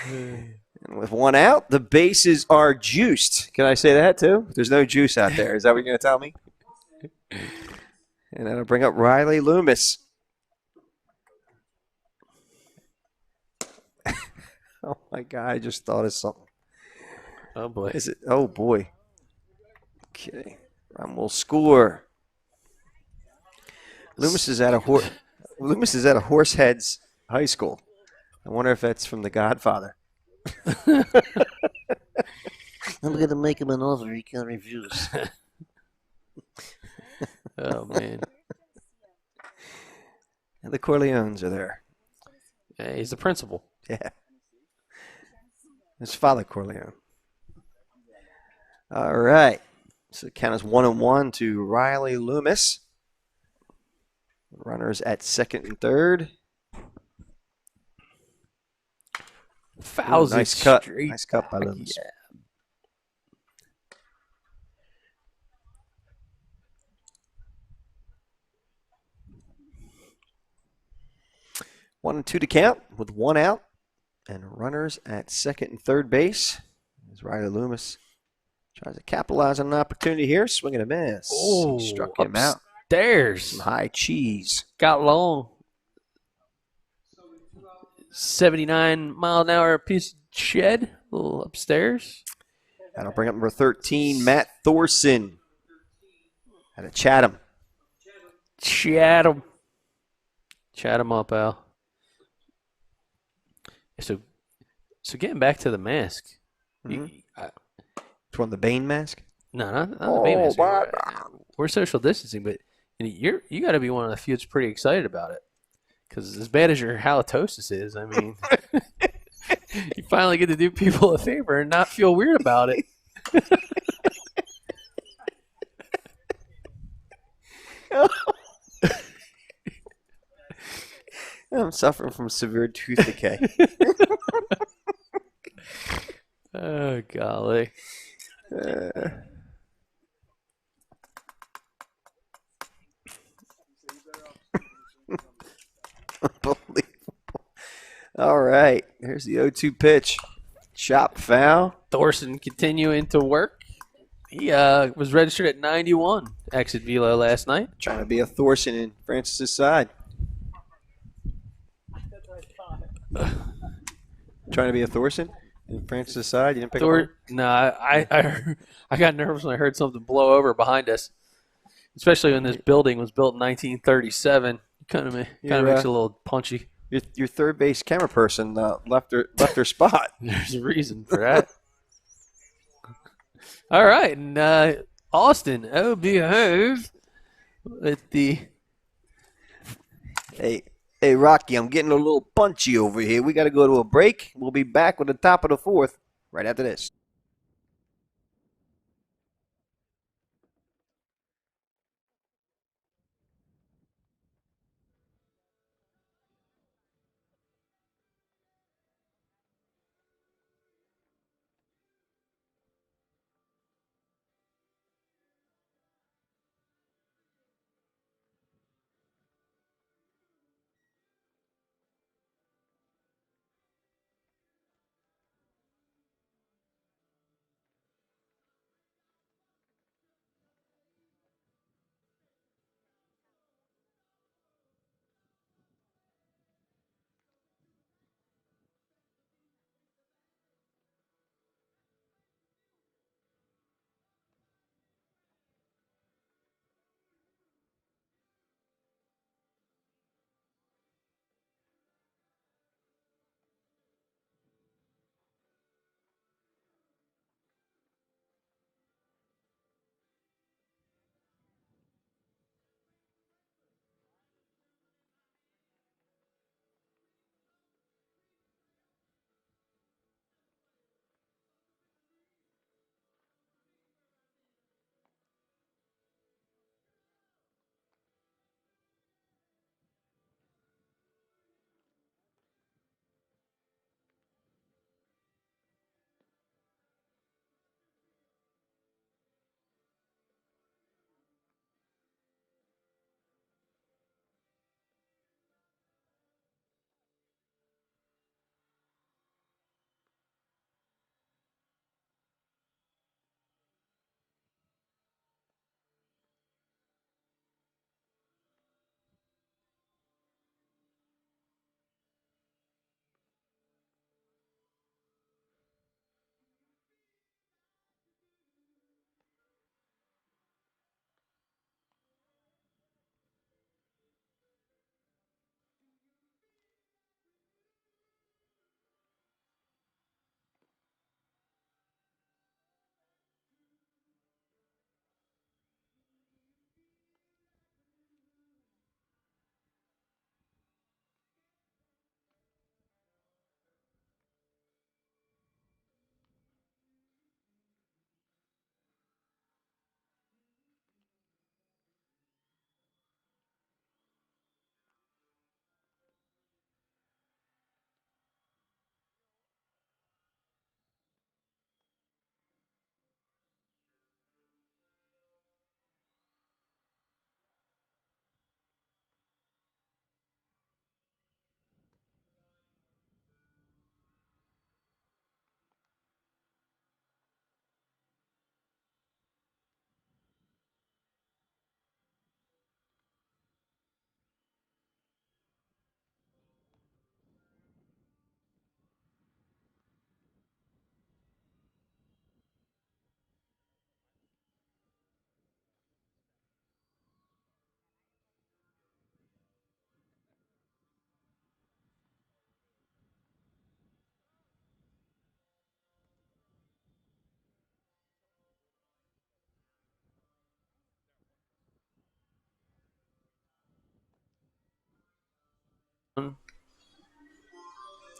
And with one out, the bases are juiced. Can I say that too? There's no juice out there. Is that what you're going to tell me? And that'll bring up Riley Loomis. Oh my God, I just thought of something. Oh boy. Is it? Oh boy. Okay. Rum will score. Loomis is at a Horseheads High School. I wonder if that's from The Godfather. I'm gonna make him an offer he can't refuse. Oh man. And the Corleones are there. Yeah, he's the principal. Yeah. His father Corleone. All right. So the count is 1-1 to Riley Loomis. Runners at second and third. Fouls Ooh, nice it cut. straight Nice cut by back. Loomis. Yeah. One and two to count with one out. And runners at second and third base. As Riley Loomis tries to capitalize on an opportunity here. Swing and a miss. Oh, He struck him out. Upstairs. Some high cheese. Got long. 79-mile-an-hour piece of shed. A little upstairs. That'll bring up number 13, Matt Thorson. Out of Chatham. Chat him up, Al. So getting back to the mask. Mhm. It's one the Bane mask. No, not the baby mask. wow. We're social distancing, but you got to be one of the few that's pretty excited about it. Because as bad as your halitosis is, I mean, you finally get to do people a favor and not feel weird about it. I'm suffering from severe tooth decay. Oh, golly. Unbelievable. All right. Here's the 0-2 pitch. Chop foul. Thorson continuing to work. He was registered at 91 exit velo last night. Trying to be a Thorson in Francis's side. Trying to be a Thorson in Francis's side. You didn't pick up on it? No, I got nervous when I heard something blow over behind us, especially when this building was built in 1937. Kind of makes it a little punchy. Your third base camera person left her spot. There's a reason for that. All right, and Austin, behave with the. Hey, Rocky, I'm getting a little punchy over here. We got to go to a break. We'll be back with the top of the fourth right after this.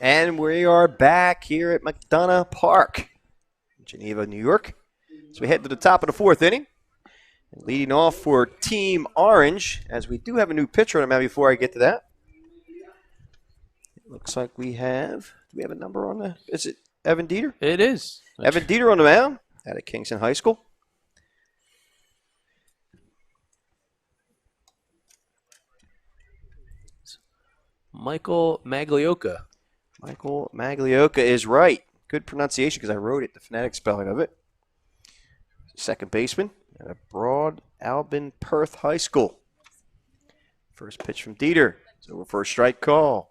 And we are back here at McDonough Park, Geneva, New York. So we head to the top of the fourth inning. And leading off for Team Orange, as we do have a new pitcher on the mound before I get to that. It looks like we have, do we have a number on the, is it Evan Dieter? It is. Evan Dieter on the mound out of Kingston High School. Michael Maglioka. Michael Maglioka is right. Good pronunciation because I wrote it, the phonetic spelling of it. Second baseman at a Broad Albin Perth High School. First pitch from Dieter. It's over for a strike call.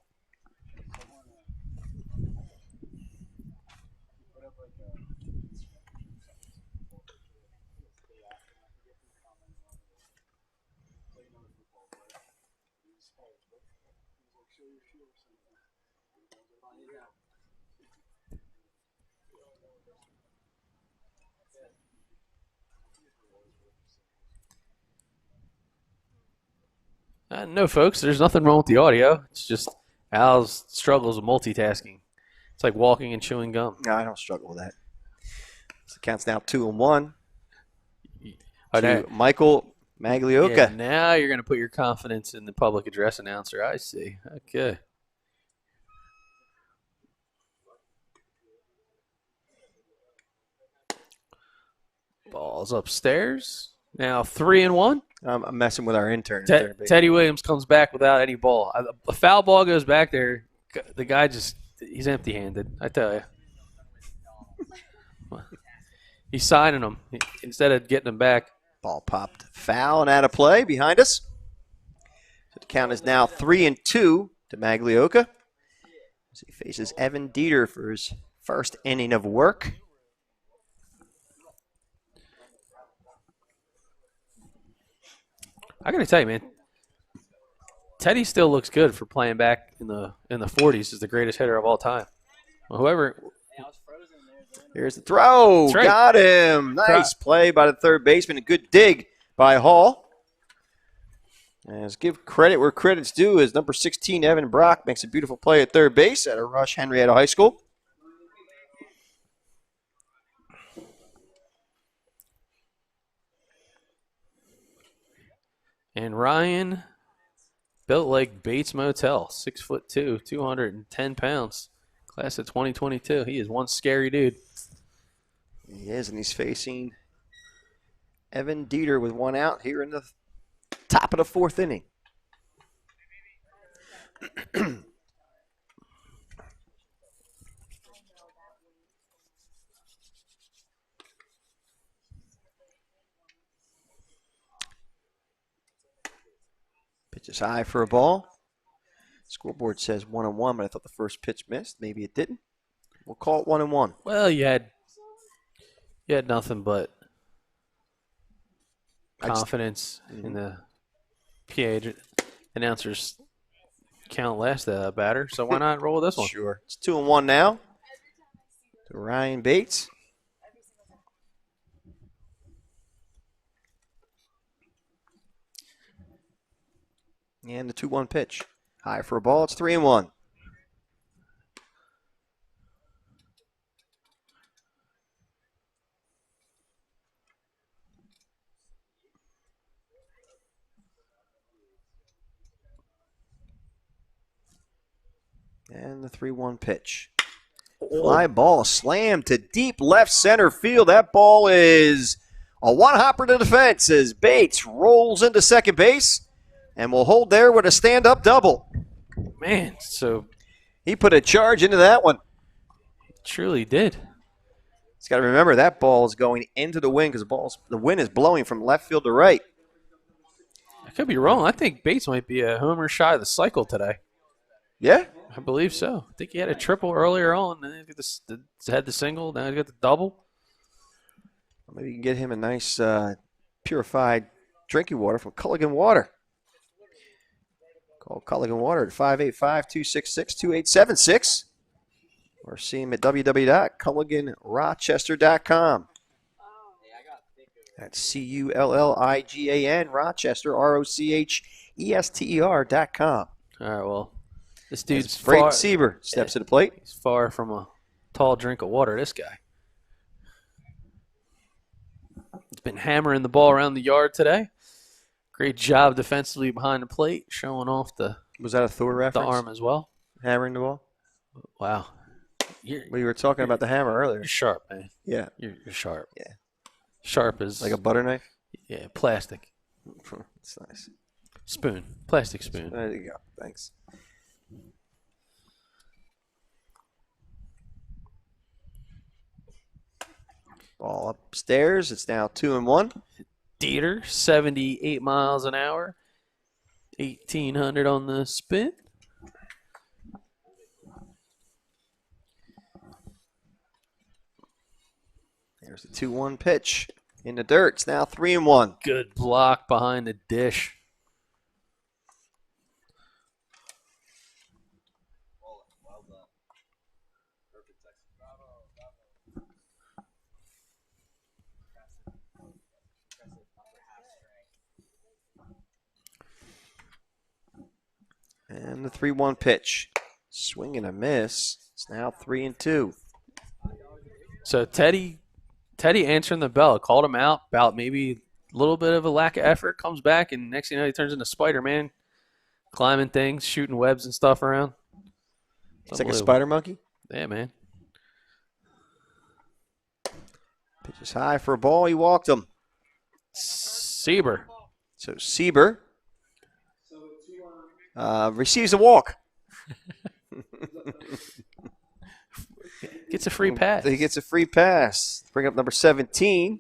No, folks, there's nothing wrong with the audio. It's just Al's struggles with multitasking. It's like walking and chewing gum. No, I don't struggle with that. So it counts now 2-1 Oh, to Michael Maglioka. yeah, now you're going to put your confidence in the public address announcer. I see. Okay. Ball's upstairs. Now 3-1. I'm messing with our intern. at third base. Teddy Williams comes back without any ball. A foul ball goes back there. The guy he's empty-handed, I tell you. He's signing them instead of getting them back. Ball popped foul and out of play behind us. So the count is now 3-2 to Maglioka as he faces Evan Dieter for his first inning of work. I got to tell you, man, Teddy still looks good for playing back in the 40s as the greatest hitter of all time. Well, whoever. Here's the throw. That's right. Got him. Nice play by the third baseman. A good dig by Hall. And let's give credit where credit's due as number 16, Evan Brock, makes a beautiful play at third base at a Rush Henrietta High School. And Ryan built like Bates Motel, 6'2", 210 pounds. Class of 2022. He is one scary dude. He is, and he's facing Evan Dieter with one out here in the top of the fourth inning. Pitch is high for a ball. Scoreboard says 1-1, but I thought the first pitch missed. Maybe it didn't. We'll call it 1-1. Well, you had nothing but confidence in the PA announcers count last batter, so why not roll with this one? Sure. It's 2-1 now to Ryan Bates. And the 2-1 pitch. High for a ball. It's 3-1. And the 3-1 pitch. Fly ball slammed to deep left center field. That ball is a one-hopper to the fence as Bates rolls into second base and will hold there with a stand-up double. Man, so He put a charge into that one. he truly did. He's got to remember that ball is going into the wind because the wind is blowing from left field to right. I could be wrong. I think Bates might be a homer shy of the cycle today. Yeah? I believe so. I think he had a triple earlier on, and then he had the single, now he got the double. Maybe you can get him a nice purified drinking water from Culligan Water. Call Culligan Water at 585-266-2876 or see him at www.culliganrochester.com. That's Culligan, Rochester, ROCHESTER.com. All right, well, This dude's As Brayton far, Sieber steps to the plate. he's far from a tall drink of water, this guy. He's been hammering the ball around the yard today. Great job defensively behind the plate, showing off the Was that a Thor reference? arm as well. Hammering the ball? Wow. You're We were talking about the hammer earlier. sharp, man. Yeah. You're sharp. Yeah. Sharp as Like a butter knife? yeah, plastic It's nice. spoon, plastic spoon. There you go. Thanks. Ball upstairs. It's now 2-1. Dieter, 78 miles an hour, 1,800 on the spin. There's the 2-1 pitch in the dirt. It's now 3-1. Good block behind the dish. And the 3-1 pitch. Swing and a miss. It's now 3-2. So Teddy answering the bell, called him out about maybe a little bit of a lack of effort, comes back, and next thing you know, he turns into Spider-Man, climbing things, shooting webs and stuff around. It's like a Unbelievable. spider monkey. Yeah, man. Pitch is high for a ball. He walked him. Sieber. So Sieber receives a walk. Gets a free pass. He gets a free pass. Bring up number 17,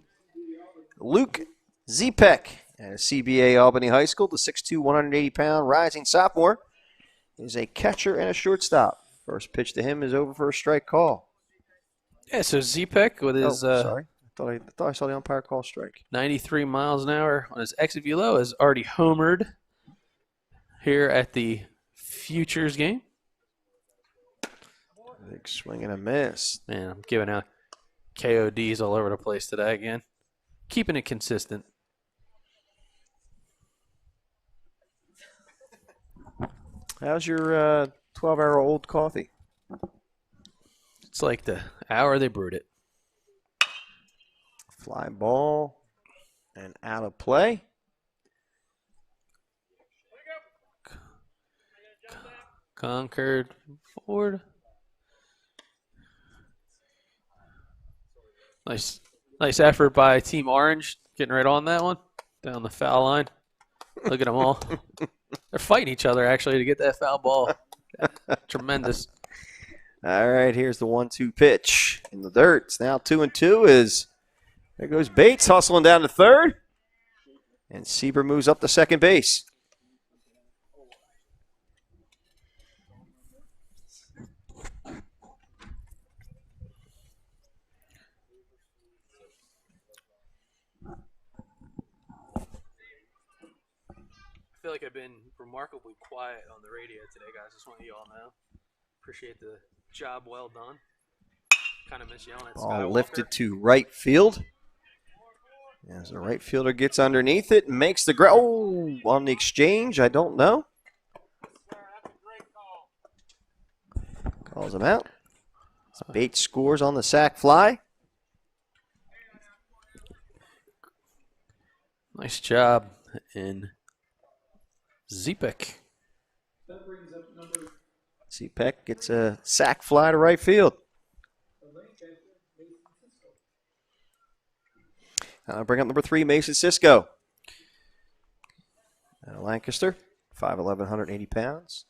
Luke Zepek at CBA Albany High School. The 6'2", 180-pound rising sophomore is a catcher and a shortstop. First pitch to him is over for a strike call. Yeah, so Zepek with his Sorry. I thought I saw the umpire call strike. 93 miles an hour on his exit velo has already homered here at the Futures game. Big swing and a miss. Man, I'm giving out KODs all over the place today again. Keeping it consistent. How's your 12-hour-old coffee? It's like the hour they brewed it. Fly ball and out of play. Concord forward. Nice effort by Team Orange, getting right on that one, down the foul line. Look at them all. They're fighting each other, actually, to get that foul ball. Tremendous. All right, here's the 1-2 pitch in the dirt. It's now 2-2 there goes Bates hustling down to third. And Sieber moves up to second base. I feel like I've been remarkably quiet on the radio today, guys. Just want you all know. Appreciate the job well done. Kind of miss yelling at Ball Skywalker. lifted to right field. As the right fielder gets underneath it and makes the grab. Oh, on the exchange, I don't know. Calls him out. Bates scores on the sac fly. Nice job in Zepek. That brings up number Zepek gets a sac fly to right field. Bring up number 3, Mason Cisco. Lancaster, 5'11", 180 pounds.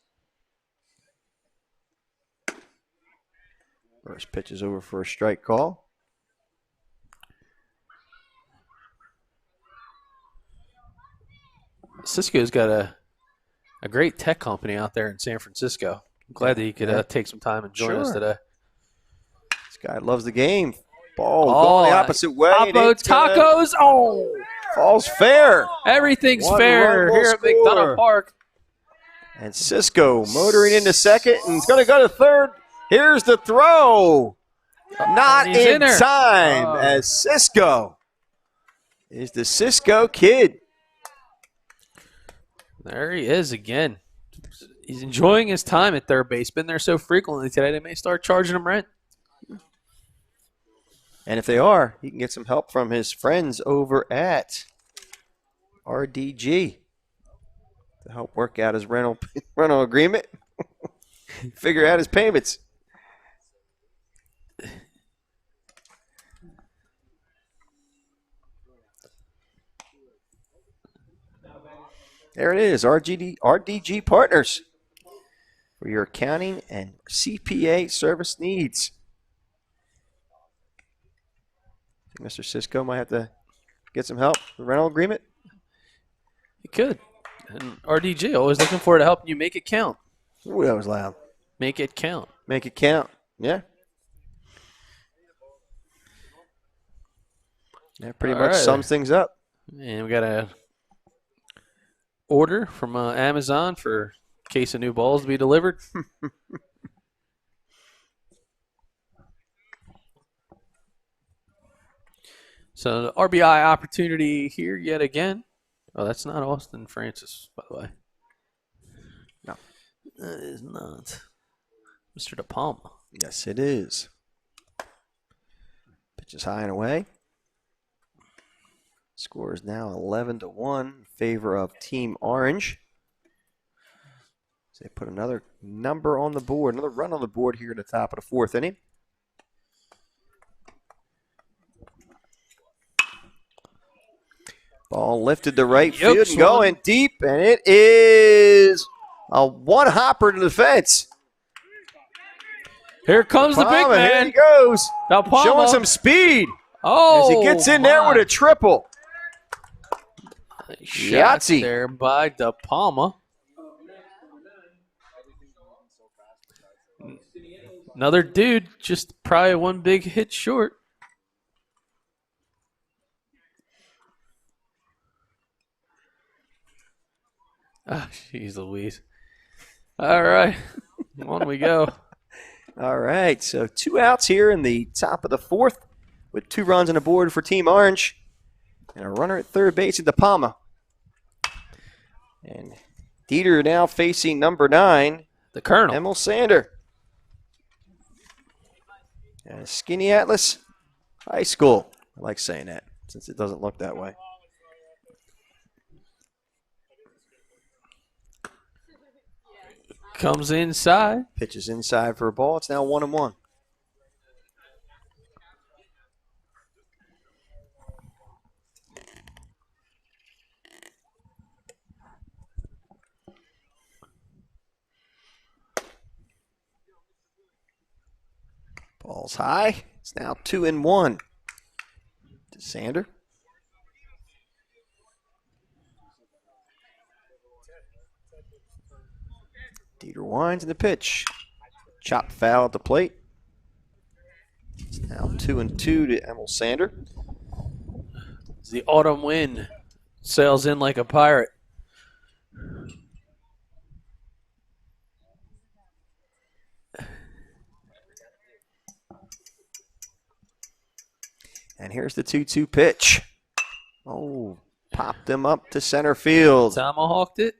First pitch is over for a strike call. Cisco's got a great tech company out there in San Francisco. I'm glad that he could take some time and join us Sure. today. This guy loves the game. Ball going the opposite way. and Oppo it's gonna- tacos. Oh, Falls fair. everything's One fair run will here at score. McDonough Park. And Cisco motoring into second and he's going to go to third. Here's the throw. Not And he's in in there. time Oh. as Cisco is the Cisco kid. There he is again. He's enjoying his time at third base. Been there so frequently today, they may start charging him rent. And if they are, he can get some help from his friends over at RDG to help work out his rental agreement, figure out his payments. There it is, RDG Partners for your accounting and CPA service needs. Mr. Cisco might have to get some help with the rental agreement. He could. And RDG, always looking forward to helping you make it count. Ooh, that was loud. Make it count. Make it count. Yeah. That pretty All much right. sums things up. And we got a order from Amazon for a case of new balls to be delivered. So the RBI opportunity here yet again. Oh, that's not Austin Francis, by the way. No. That is not Mr. De Palma. Yes, it is. Pitch is high and away. Score is now 11-1 in favor of Team Orange. So they put another number on the board, another run on the board here at the top of the fourth inning. Ball lifted to right field and going deep, and it is a one-hopper to the fence. Here comes the big Palma, here man. he goes. De Palma. Showing some speed Oh, as he gets in there with a triple. shot Yahtzee. there by De Palma. Another dude, just probably one big hit short. Ah, jeez Louise. All right, on we go. All right, so 2 outs here in the top of the fourth with 2 runs on the board for Team Orange. And a runner at third base at De Palma. And Dieter now facing number 9, The Colonel. Emil Sander. And Skinny Atlas High School. I like saying that since it doesn't look that way. Comes inside. Pitches inside for a ball. It's now 1-1. Ball's high. It's now 2-1 to Sander. Dieter winds in the pitch. Chop foul at the plate. It's now 2-2 to Emil Sander. As the autumn wind sails in like a pirate. And here's the 2-2 pitch. Oh, popped him up to center field. Tomahawked it.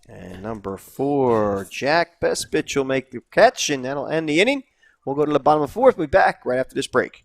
And number 4, Jack Bespich will make the catch, and that'll end the inning. We'll go to the bottom of the fourth. We'll be back right after this break.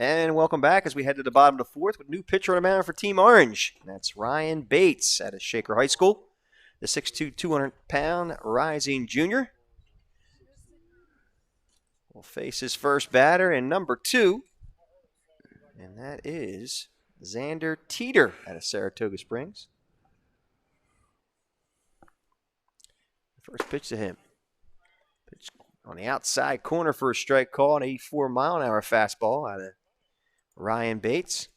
And welcome back as we head to the bottom of the fourth with a new pitcher on the mound for Team Orange. That's Ryan Bates out of Shaker High School, the 6'2", 200-pound rising junior. Will face his first batter in number 2, and that is Xander Teeter out of Saratoga Springs. First pitch to him. Pitch on the outside corner for a strike call, an 84-mile-an-hour fastball out of Ryan Bates.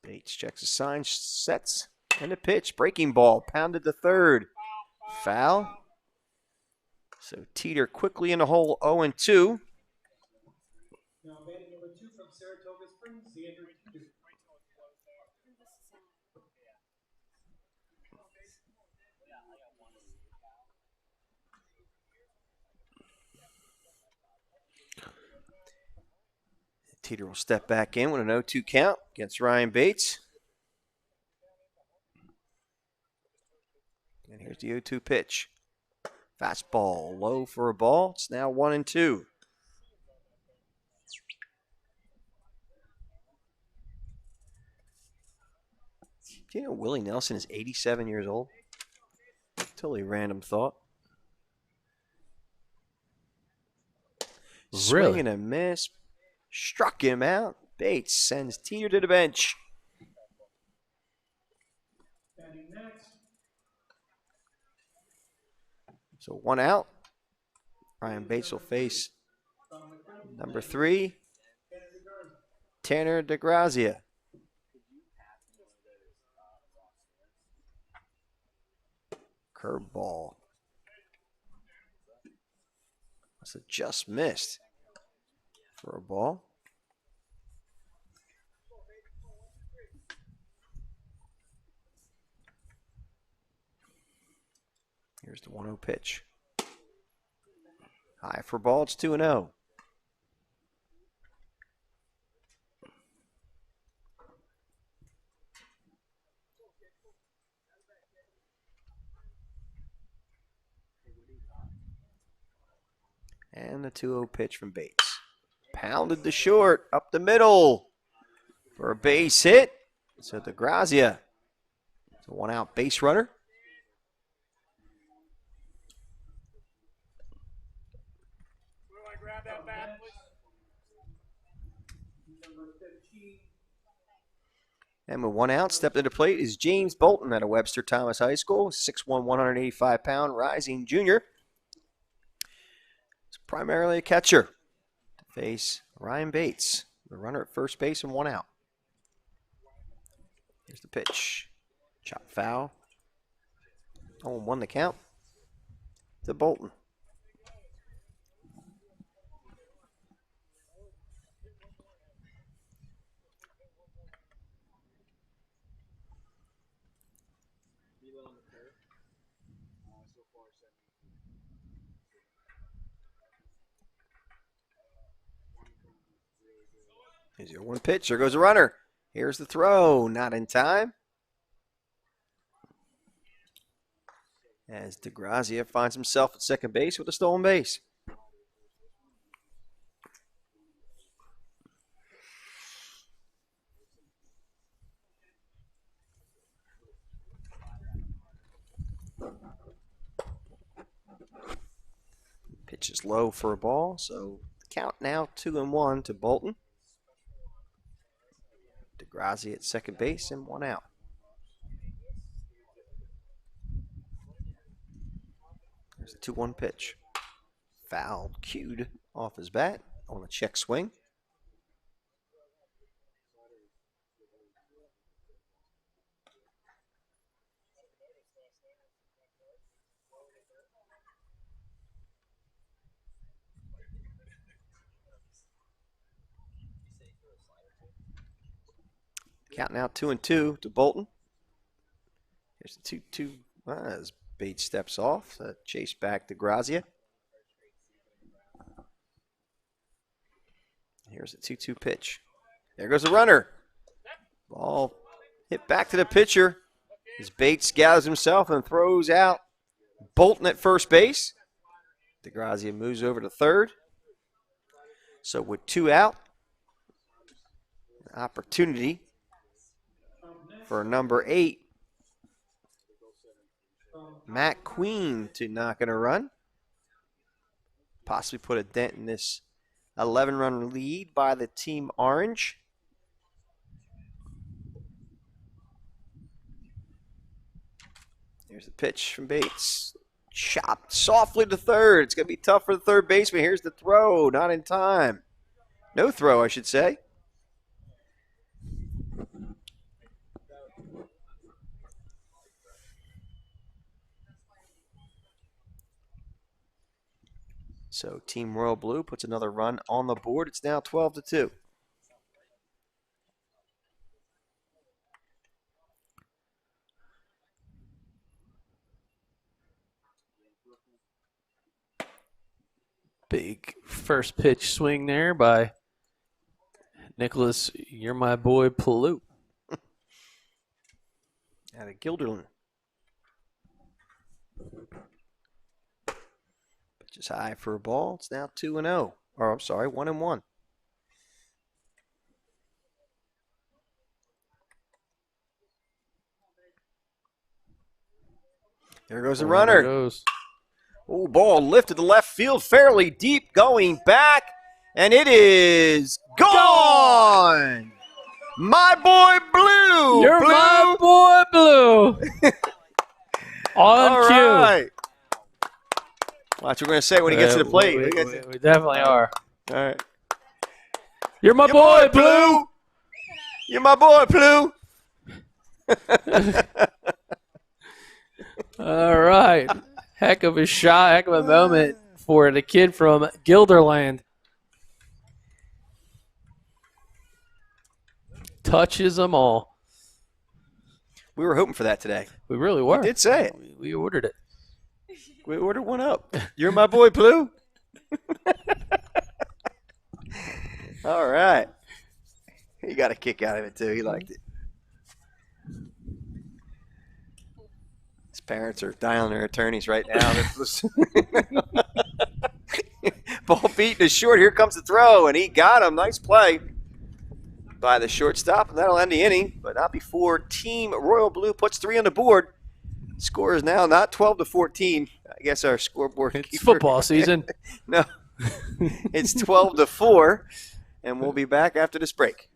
Bates checks the sign, sets, and the pitch. Breaking ball, pounded to third. Foul. So Teeter quickly in the hole, 0-2. Now batting number 2 from Saratoga Springs, Xander Teeter. Teeter will step back in with an 0-2 count against Ryan Bates. And here's the 0-2 pitch. Fastball low for a ball. It's now 1-2. Do you know Willie Nelson is 87 years old? Totally random thought. Really? Swing and a miss. Struck him out. Bates sends Teeter to the bench. Batting next, So 1 out. Ryan Bates will face number 3, Tanner DeGrazia. Curveball. Must have just missed for a ball. Here's the 1-0 pitch. High for ball, it's 2-0. And the 2-0 pitch from Bates. Pounded the short, up the middle for a base hit. So DeGrazia, it's a 1-out base runner. number 15, And with 1 out, stepped to the plate is James Bolton out of Webster Thomas High School, 6'1", 185-pound rising junior. He's primarily a catcher to face Ryan Bates, the runner at first base and 1 out. Here's the pitch. Chop foul. 0-1 the count to Bolton. Here's your 1 pitch. There goes a runner. Here's the throw. Not in time. As DeGrazia finds himself at second base with a stolen base. Pitch is low for a ball, so count now 2-1 to Bolton. DeGrazia at second base and 1 out. There's a 2-1 pitch. Foul cued off his bat on a check swing. Count now 2-2 to Bolton. Here's the 2-2 as Bates steps off. Chase back to DeGrazia. Here's the 2-2 pitch. There goes the runner. Ball hit back to the pitcher as Bates gathers himself and throws out Bolton at first base. DeGrazia moves over to third. So with 2 out, opportunity for number 8, Matt Queen, to knock in a run. Possibly put a dent in this 11-run lead by the Team Orange. Here's the pitch from Bates. Chopped softly to third. It's going to be tough for the third baseman. Here's the throw. Not in time. No throw, I should say. So Team Royal Blue puts another run on the board. It's now 12-2. Big first pitch swing there by Nicholas, you're my boy, Palou. Out of Guilderland. Pitch is high for a ball. It's now 2-0. Or I'm sorry, 1-1. There goes the runner. Goes. Oh, ball lifted to left field fairly deep, going back, and it is gone. My boy Blue. You're Blue. my boy, Blue. On All cue. right. Watch what we're going to say when he gets to the plate. We definitely are. All right. You're my Your boy, Blue. You're my boy, Blue. All right. Heck of a shot, heck of a moment for the kid from Guilderland. Touches them all. We were hoping for that today. We really were. We did say it. We ordered it. We ordered one up. You're my boy, Blue. All right. He got a kick out of it, too. He liked it. His parents are dialing their attorneys right now. Ball beaten is short. Here comes the throw, and he got him. Nice play by the shortstop, and that'll end the inning, but not before Team Royal Blue puts 3 on the board. Score is now not 12-14. I guess our scoreboard It's keeper. football season. No, it's 12-4, and we'll be back after this break.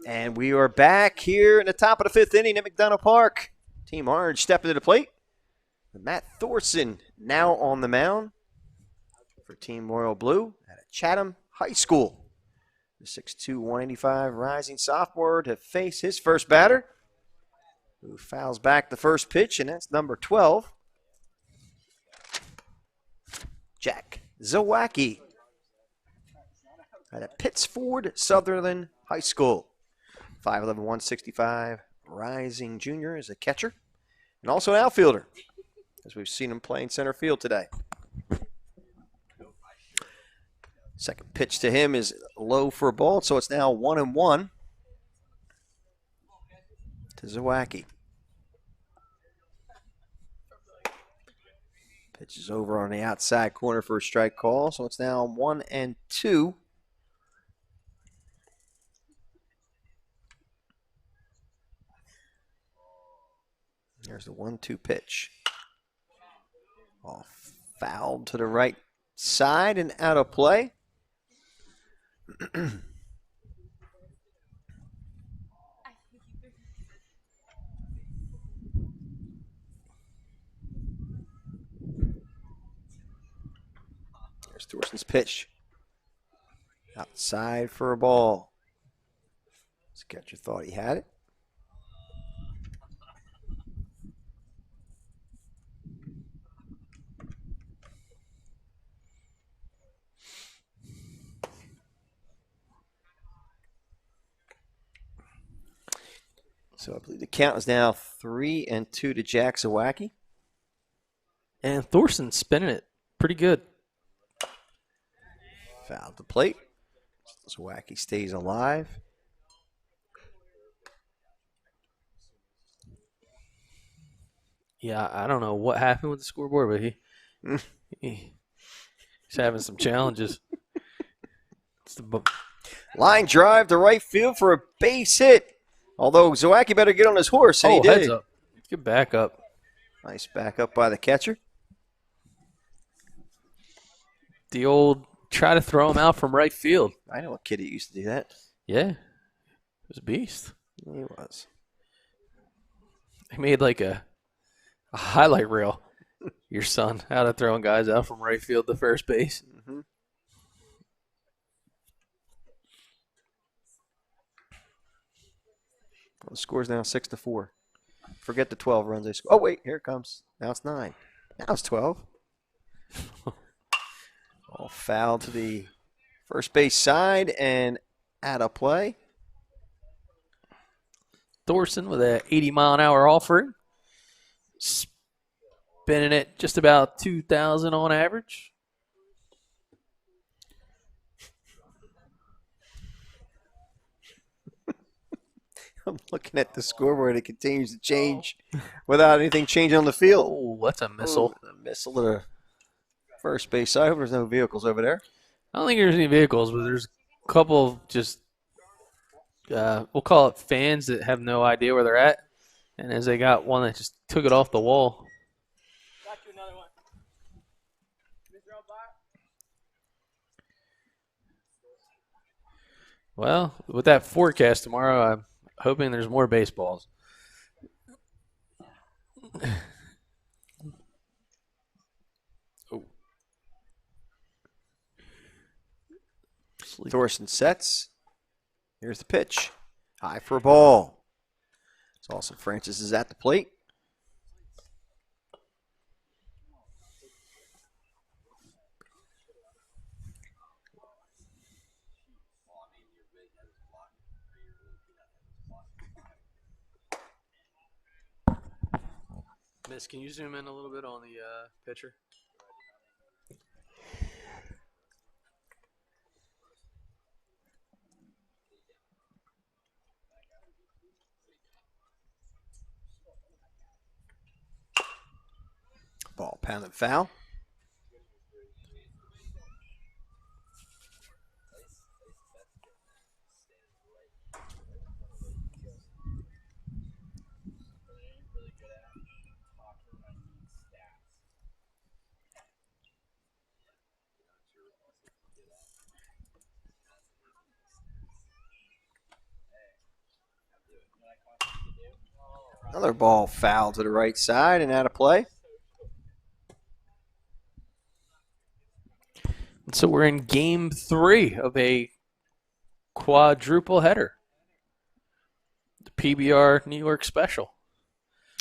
And we are back here in the top of the 5th inning at McDonough Park. Team Orange stepping to the plate. Matt Thorson now on the mound for Team Royal Blue at Chatham High School. The 6'2", 185 rising sophomore to face his first batter, who fouls back the first pitch, and that's number 12, Jack Zawacki at Pittsford Sutherland High School. 5'11", 165 rising junior is a catcher and also an outfielder, as we've seen him playing center field today. Second pitch to him is low for a ball, so it's now 1-1 to Zawacki. Pitch is over on the outside corner for a strike call, so it's now 1-2. There's the 1-2 pitch. Off fouled to the right side and out of play. There's Thorson's pitch. Outside for a ball. This catcher thought he had it. So I believe the count is now 3-2 to Jack Zawacki. And Thorson's spinning it pretty good. Foul to plate. Zawacki stays alive. Yeah, I don't know what happened with the scoreboard, but he's having some challenges. It's the Line drive to right field for a base hit. Although Zawacki better get on his horse, and he did. Heads up. Get back up. Nice back up by the catcher. The old try to throw him out from right field. I know a kid who used to do that. Yeah. It was a beast. He was. He made like a highlight reel. Your son, how to throwing guys out from right field to first base. Mm-hmm. Well, the score's now 6-4. Forget the 12 runs they scored. Oh, wait, here it comes. Now it's 9. Now it's 12. All foul to the first base side and out of play. Thorson with a 80-mile-an-hour offering. Spinning it just about 2,000 on average. I'm looking at the scoreboard. It continues to change without anything changing on the field. Oh, that's a missile. Oh, a missile to the first base side. I hope there's no vehicles over there. I don't think there's any vehicles, but there's a couple of just, we'll call it fans that have no idea where they're at. And as they got one that just took it off the wall. Got you another one. Well, with that forecast tomorrow, I'm hoping there's more baseballs. Oh. Thorson sets. Here's the pitch. High for a ball. It's Austin Francis is at the plate. Miss, can you zoom in a little bit on the pitcher? Ball pounded foul. Another ball foul to the right side and out of play. So we're in game 3 of a quadruple header. The PBR New York Special.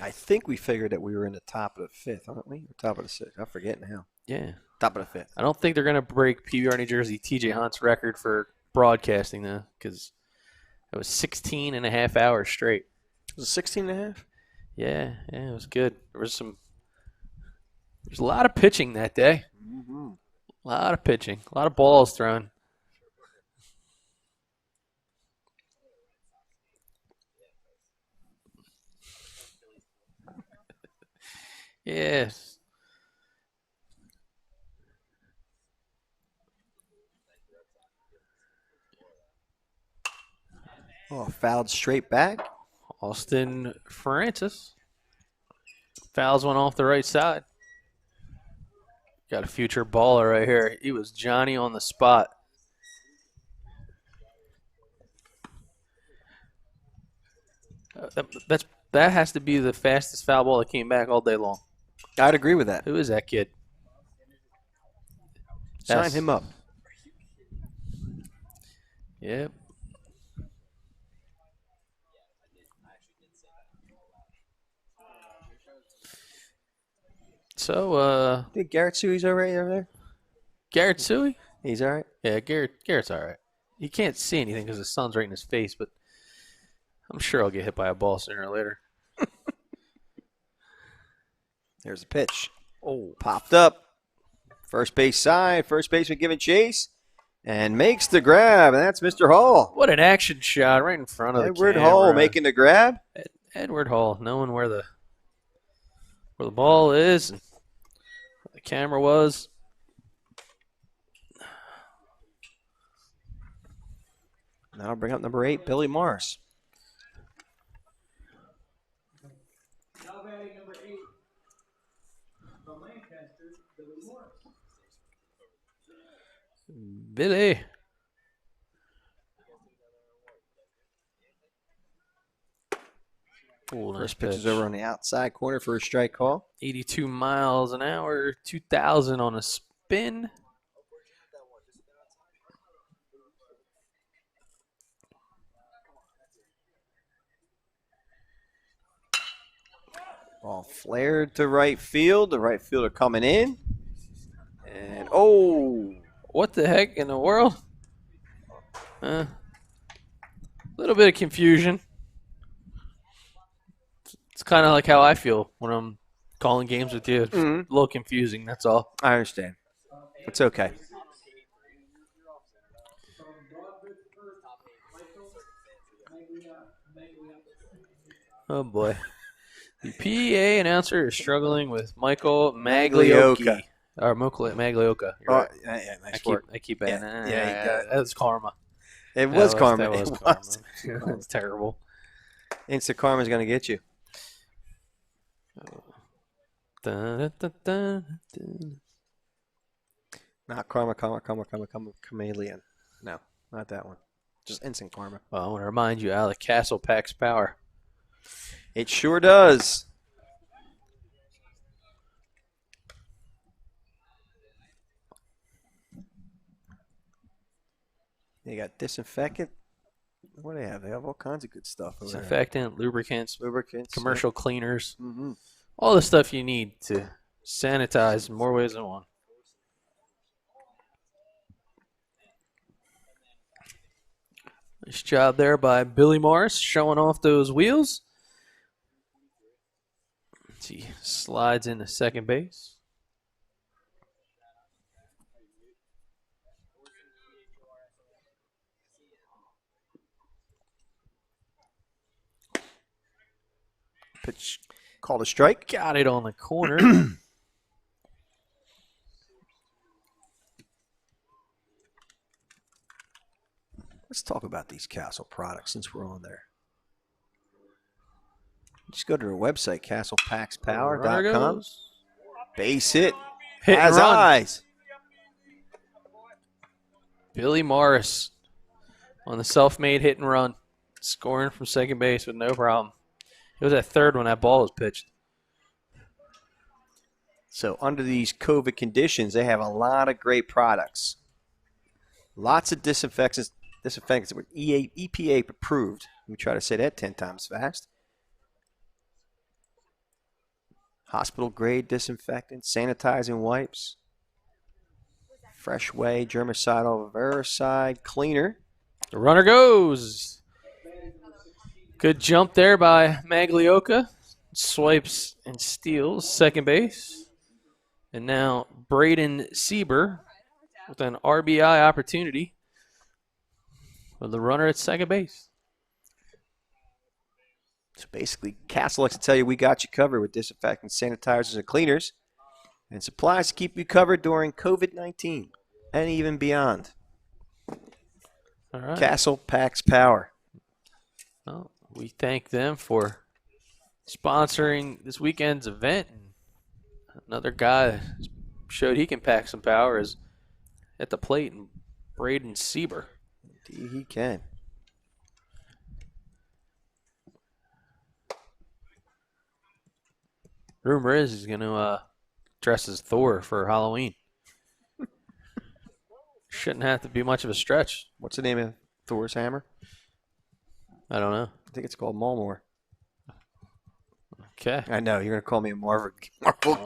I think we figured that we were in the top of the fifth, aren't we? Or top of the sixth. I forget now. Yeah. Top of the fifth. I don't think they're going to break PBR New Jersey TJ Hunt's record for broadcasting, though, because it was 16 and a half hours straight. Was it 16 and a half? Yeah, it was good. There's a lot of pitching that day. Mm-hmm. A lot of pitching. A lot of balls thrown. Yes. Oh, fouled straight back. Austin Francis. Fouls one off the right side. Got a future baller right here. He was Johnny on the spot. That has to be the fastest foul ball that came back all day long. I'd agree with that. Who is that kid? Sign him up. Yep. So, I think Garrett Suey's all right over there. Garrett Suey? He's all right. Yeah, Garrett's all right. He can't see anything because the sun's right in his face, but I'm sure I'll get hit by a ball sooner or later. There's a pitch. Oh, Popped up. First base side. First baseman giving chase. And makes the grab. And that's Mr. Hall. what an action shot right in front of Edward the Hall camera. making the grab. Edward Hall, knowing where the ball is and where the camera was. That'll bring up number 8, Billy Morris. Now batting number 8 from Lancaster, Billy Morris. Billy. Ooh, nice First pitch is pitch. over on the outside corner for a strike call. 82 miles an hour, 2,000 on a spin. Ball flared to right field. The right fielder coming in. And, oh. What the heck in the world? A little bit of confusion. It's kind of like how I feel when I'm calling games with you. It's a little confusing, that's all. I understand. It's okay. From Broadwood first, Michael Magliocchi. Oh, boy. The PA announcer is struggling with Michael Magliocchi. Or Maglioka. You're right. Yeah, nice I keep adding Yeah, that. yeah, he does. That was karma. It was karma. That was It karma. was. That was terrible. Instant karma's going to get you. Dun, dun, dun, dun. Not karma, chameleon. No, not that one. Just instant karma. Well, I want to remind you, Alec Castle packs power. It sure does. They got disinfectant. What do they have? They have all kinds of good stuff over there. Disinfectant, lubricants, Lubricants. commercial cleaners, Mm-hmm. all the stuff you need to sanitize in more ways than one. Nice job there by Billy Morris showing off those wheels. He slides into second base. Pitch called a strike. Got it on the corner. Let's talk about these Castle products since we're on there. Just go to their website, castlepackspower.com. goes. Base hit. Hit and Has run. eyes. Billy Morris on the self-made hit and run, scoring from second base with no problem. It was at third when that ball was pitched. So under these COVID conditions, they have a lot of great products. Lots of disinfectants that were EPA approved. Let me try to say that 10 times fast. Hospital grade disinfectant, sanitizing wipes, Fresh Way, germicidal, Vericide, cleaner. The runner goes. Good jump there by Maglioka. Swipes and steals second base. And now Braden Sieber with an RBI opportunity with the runner at second base. So basically, Castle likes to tell you we got you covered with disinfectants, sanitizers, and cleaners, and supplies to keep you covered during COVID-19 and even beyond. All right. Castle packs power. Well, we thank them for sponsoring this weekend's event. Another guy that showed he can pack some power is at the plate, and Braden Sieber. Indeed he can. Rumor is he's going to dress as Thor for Halloween. Shouldn't have to be much of a stretch. What's the name of Thor's hammer? I don't know. I think it's called Malmore. Okay. I know, you're going to call me a Marvel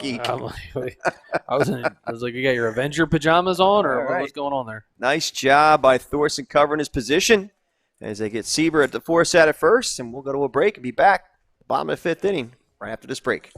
geek. I'm like, wait. I was like, you got your Avenger pajamas on, or All right. what's going on there? Nice job by Thorson covering his position as they get Sieber at the force at first, and we'll go to a break and be back bottom of the fifth inning right after this break.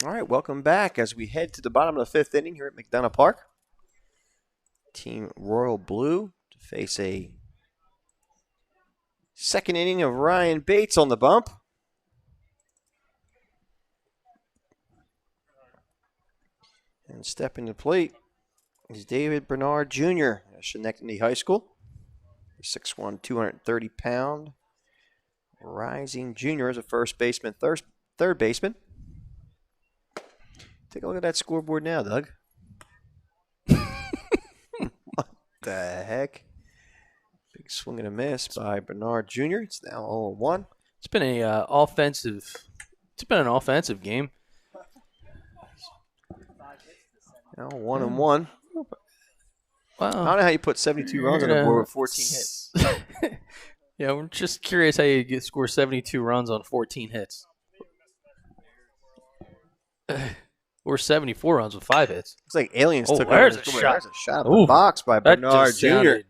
All right, welcome back as we head to the bottom of the fifth inning here at McDonough Park. Team Royal Blue to face a Second inning of Ryan Bates on the bump. And stepping to the plate is David Bernard Jr. at Schenectady High School. 6'1", 230-pound. Rising junior as a first baseman, third baseman. Take a look at that scoreboard now, Doug. What the heck? Big swing and a miss by Bernard Jr. It's now 0-1. It's been a offensive. It's been an offensive game. Now 1-1. I Wow. don't know how you put 72 runs on the board with 14 hits. Yeah, we're just curious how you score 72 runs on 14 hits. Or 74 runs with 5 hits. Looks like aliens Oh, took there's over. a shot. There's a shot of Ooh, the box by That Bernard just Jr. sounded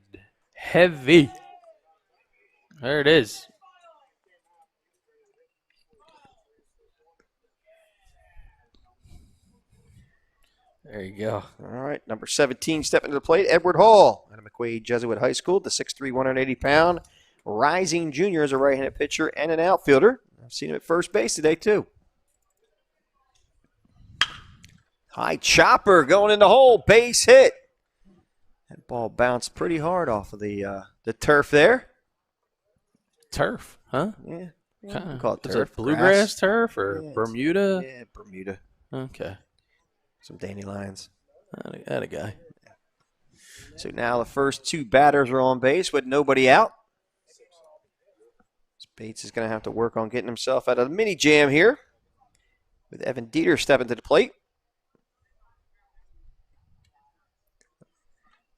heavy. There it is. There you go. All right, number 17 stepping to the plate, Edward Hall out of McQuaid Jesuit High School, the 6'3", 180-pound rising junior as a right-handed pitcher and an outfielder. I've seen him at first base today, too. High chopper going in the hole, base hit. That ball bounced pretty hard off of the turf there. Turf, huh? Yeah, Kinda. call it Is turf. it bluegrass turf or Yeah, it's- Bermuda? Yeah, Bermuda. Okay. Some dandelions. That a guy. So now the first two batters are on base with nobody out. Bates is going to have to work on getting himself out of the mini jam here with Evan Dieter stepping to the plate.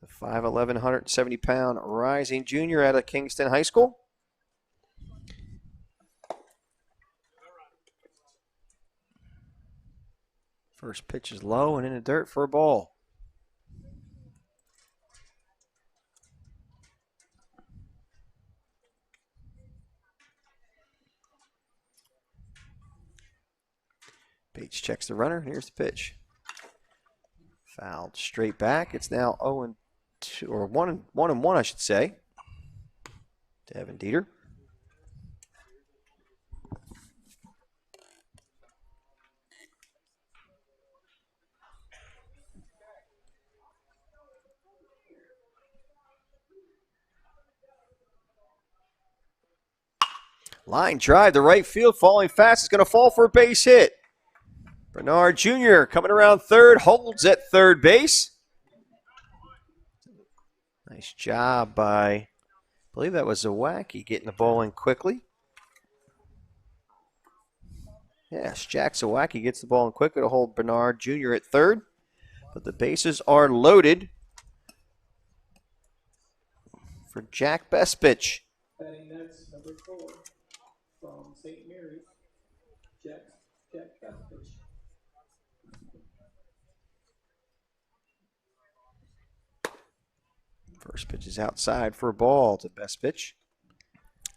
The 5'11", 170-pound rising junior out of Kingston High School. First pitch is low and in the dirt for a ball. Bates checks the runner. Here's the pitch. Fouled straight back. It's now 0-2, or 1-1, I should say, to Evan Dieter. Line drive to right field, falling fast. It's going to fall for a base hit. Bernard Jr. coming around third, holds at third base. Nice job by, I believe that was Zawacki getting the ball in quickly. Yes, Jack Zawacki gets the ball in quickly to hold Bernard Jr. at third. But the bases are loaded for Jack Bespich. Batting next, number 4 from St. Mary's, Jack Bespich. First pitch is outside for a ball to Bespich.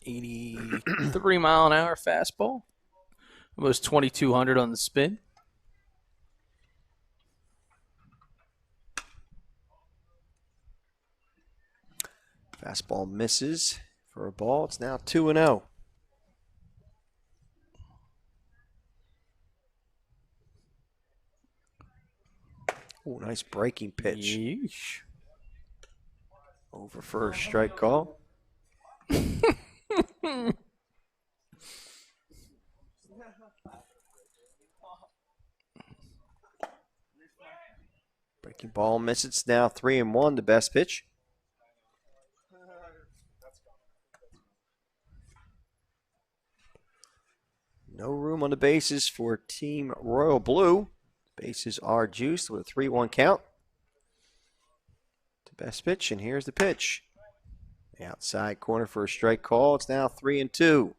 83-mile-an-hour fastball. Almost 2,200 on the spin. Fastball misses for a ball. It's now 2-0. Oh, nice breaking pitch. Yeesh. Over for a strike call. Breaking ball misses. It's now 3-1, the best pitch. No room on the bases for Team Royal Blue. Bases are juiced with a 3-1 count. The best pitch, and here's the pitch. The outside corner for a strike call. It's now 3-2.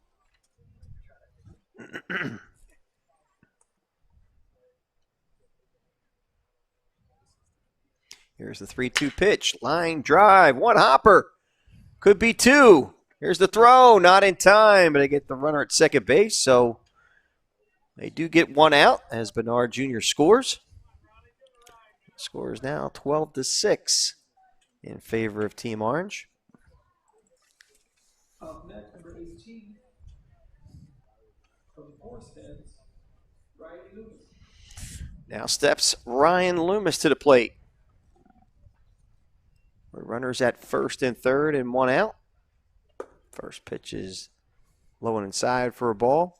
Here's the 3-2 pitch. Line drive. One hopper. Could be two. Here's the throw. Not in time, but they get the runner at second base, so they do get one out as Bernard Jr. scores. The score is now 12-6 in favor of Team Orange. Up next, number 4 steps, Ryan Lewis. Now steps Ryan Loomis to the plate. With runners at first and third and 1 out. First pitch is low and inside for a ball.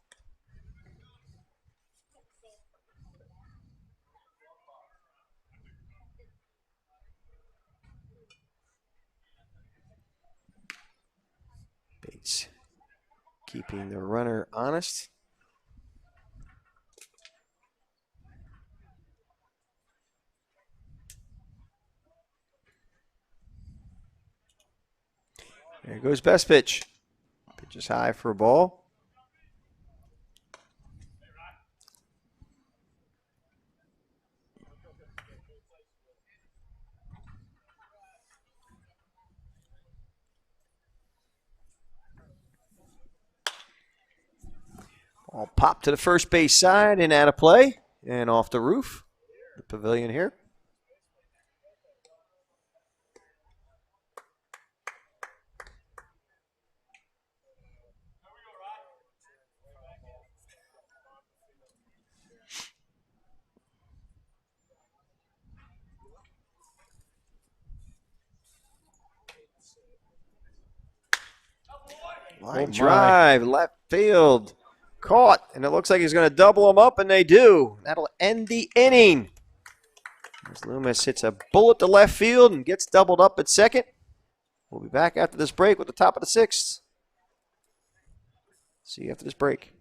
Bates keeping the runner honest. There goes best pitch. Pitch is high for a ball. Ball popped to the first base side and out of play and off the roof. The pavilion here. Line drive, left field. Caught, and it looks like he's going to double them up, and they do. That'll end the inning. As Loomis hits a bullet to left field and gets doubled up at second. We'll be back after this break with the top of the 6th. See you after this break.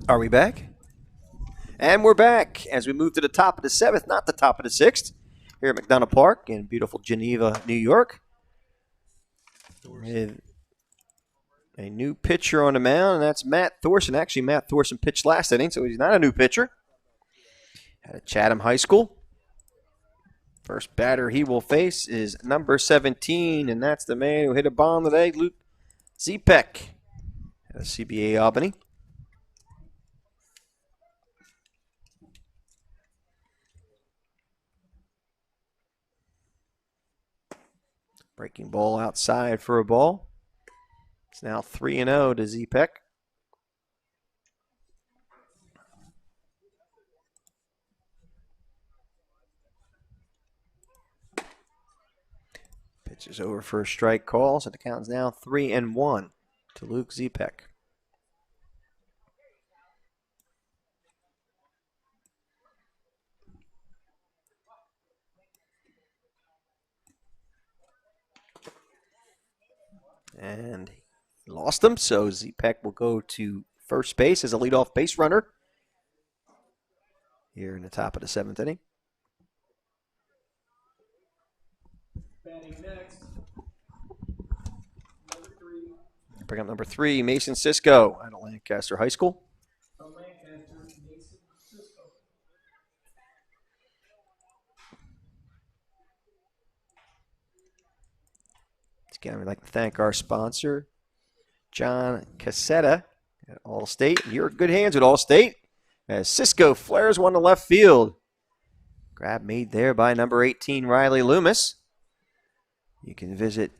Are we back? And we're back as we move to the top of the 7th, not the top of the 6th, here at McDonough Park in beautiful Geneva, New York. With a new pitcher on the mound, and that's Matt Thorson. Actually, Matt Thorson pitched last inning, so he's not a new pitcher. At Chatham High School. First batter he will face is number 17, and that's the man who hit a bomb today, Luke Zepek at CBA Albany. Breaking ball outside for a ball. It's now 3-0 to Zepek. Pitch is over for a strike call, so the count is now 3-1 to Luke Zepek. And he lost him, so Z-Peck will go to first base as a leadoff base runner here in the top of the 7th inning. Batting next, number 3 Bring up number 3, Mason Cisco out of Lancaster High School. from Lancaster, Mason Cisco. Again, we'd like to thank our sponsor, John Cassetta at Allstate. You're in good hands with Allstate as Cisco flares one to left field. Grab made there by number 18, Riley Loomis. You can visit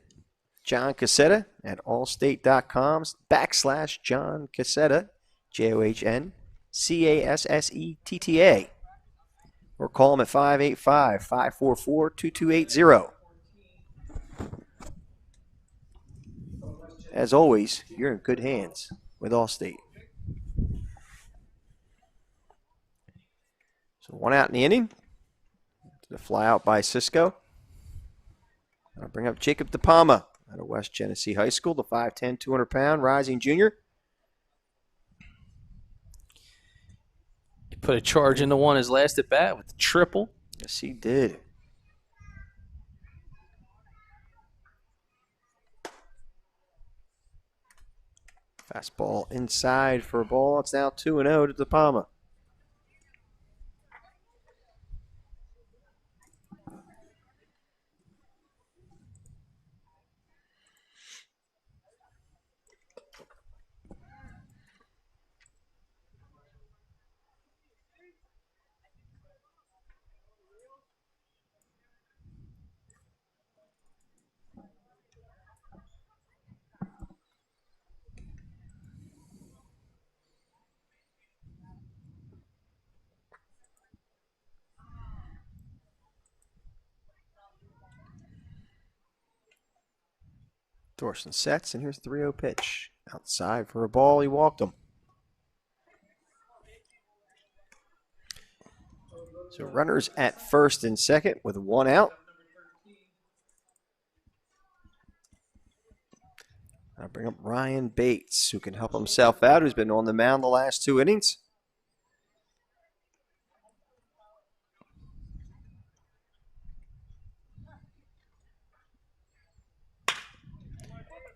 John Cassetta at allstate.com/John Cassetta, JOHNCASSETTA. Or call him at 585-544-2280. As always, you're in good hands with Allstate. So 1 out in the inning. To the fly out by Cisco. I'll bring up Jacob DePalma out of West Genesee High School, the 5'10", 200-pound rising junior. He put a charge into one his last at bat with the triple. Yes, he did. Fastball inside for a ball. It's now 2-0 to DePalma. Thorson sets, and here's the 3-0 pitch. Outside for a ball, he walked him. So runners at first and second with 1 out. I'll bring up Ryan Bates, who can help himself out, who's been on the mound the last 2 innings.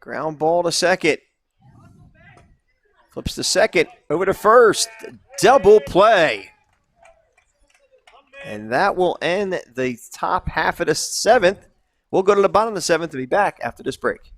Ground ball to second. Flips to second, over to first. Double play. And that will end the top half of the 7th. We'll go to the bottom of the 7th and be back after this break.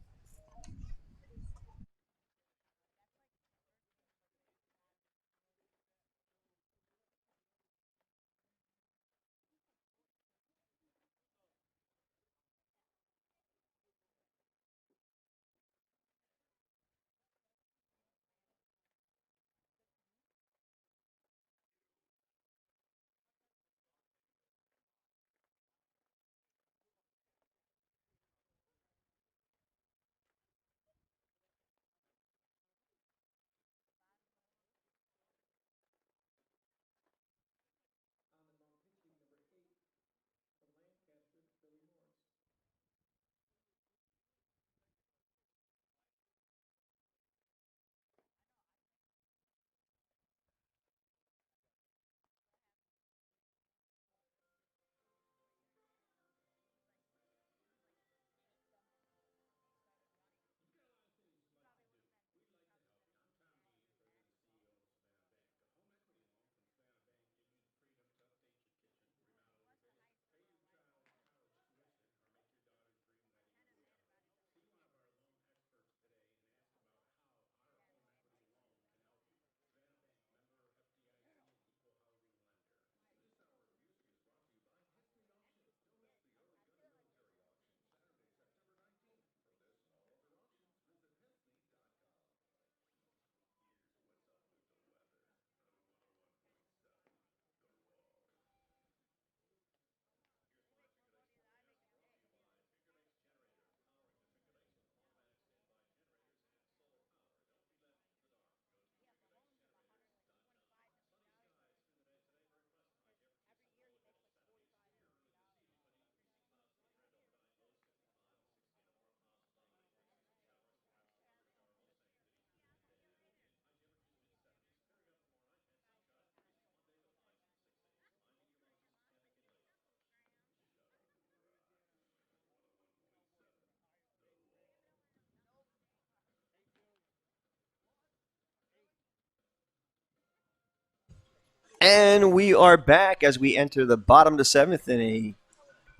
And we are back as we enter the bottom of the seventh inning.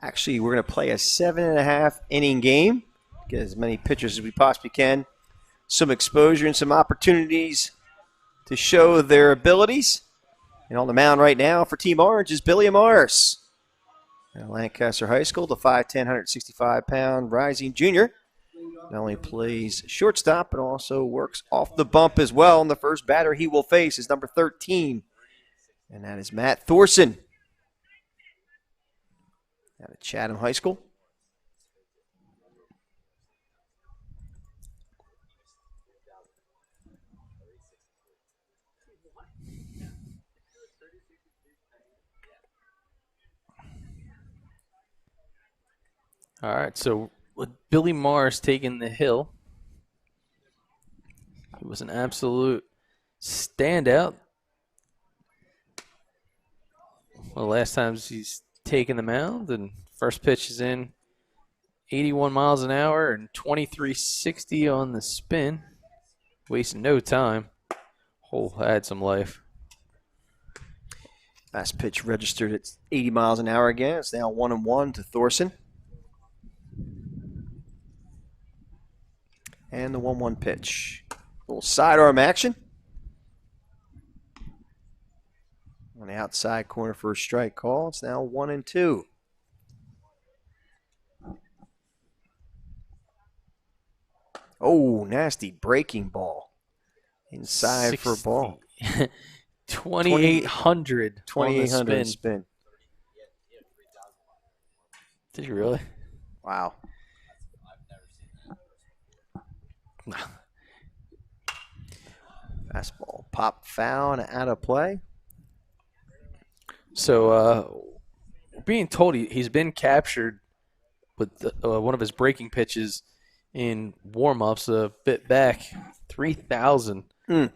Actually, we're going to play a 7.5 inning game. Get as many pitchers as we possibly can. Some exposure and some opportunities to show their abilities. And on the mound right now for Team Orange is Billy Morris. At Lancaster High School, the 5'10", 165-pound rising junior. Not only plays shortstop, but also works off the bump as well. And the first batter he will face is number 13. And that is Matt Thorson. Out of Chatham High School. All right, so with Billy Morris taking the hill, he was an absolute standout. Well, last time he's taken the mound, and first pitch is in 81 miles an hour and 2360 on the spin. Wasting no time. Had some life. Last pitch registered at 80 miles an hour again. It's now 1-1 to Thorson. And the 1-1 pitch. A little sidearm action. On the outside corner for a strike call. It's now 1-2. Oh, nasty breaking ball. Inside for a ball. 2,800 2,800 spin. Did you really? Wow. Fastball pop foul and out of play. So, being told he's been captured with one of his breaking pitches in warm-ups a bit back, 3,000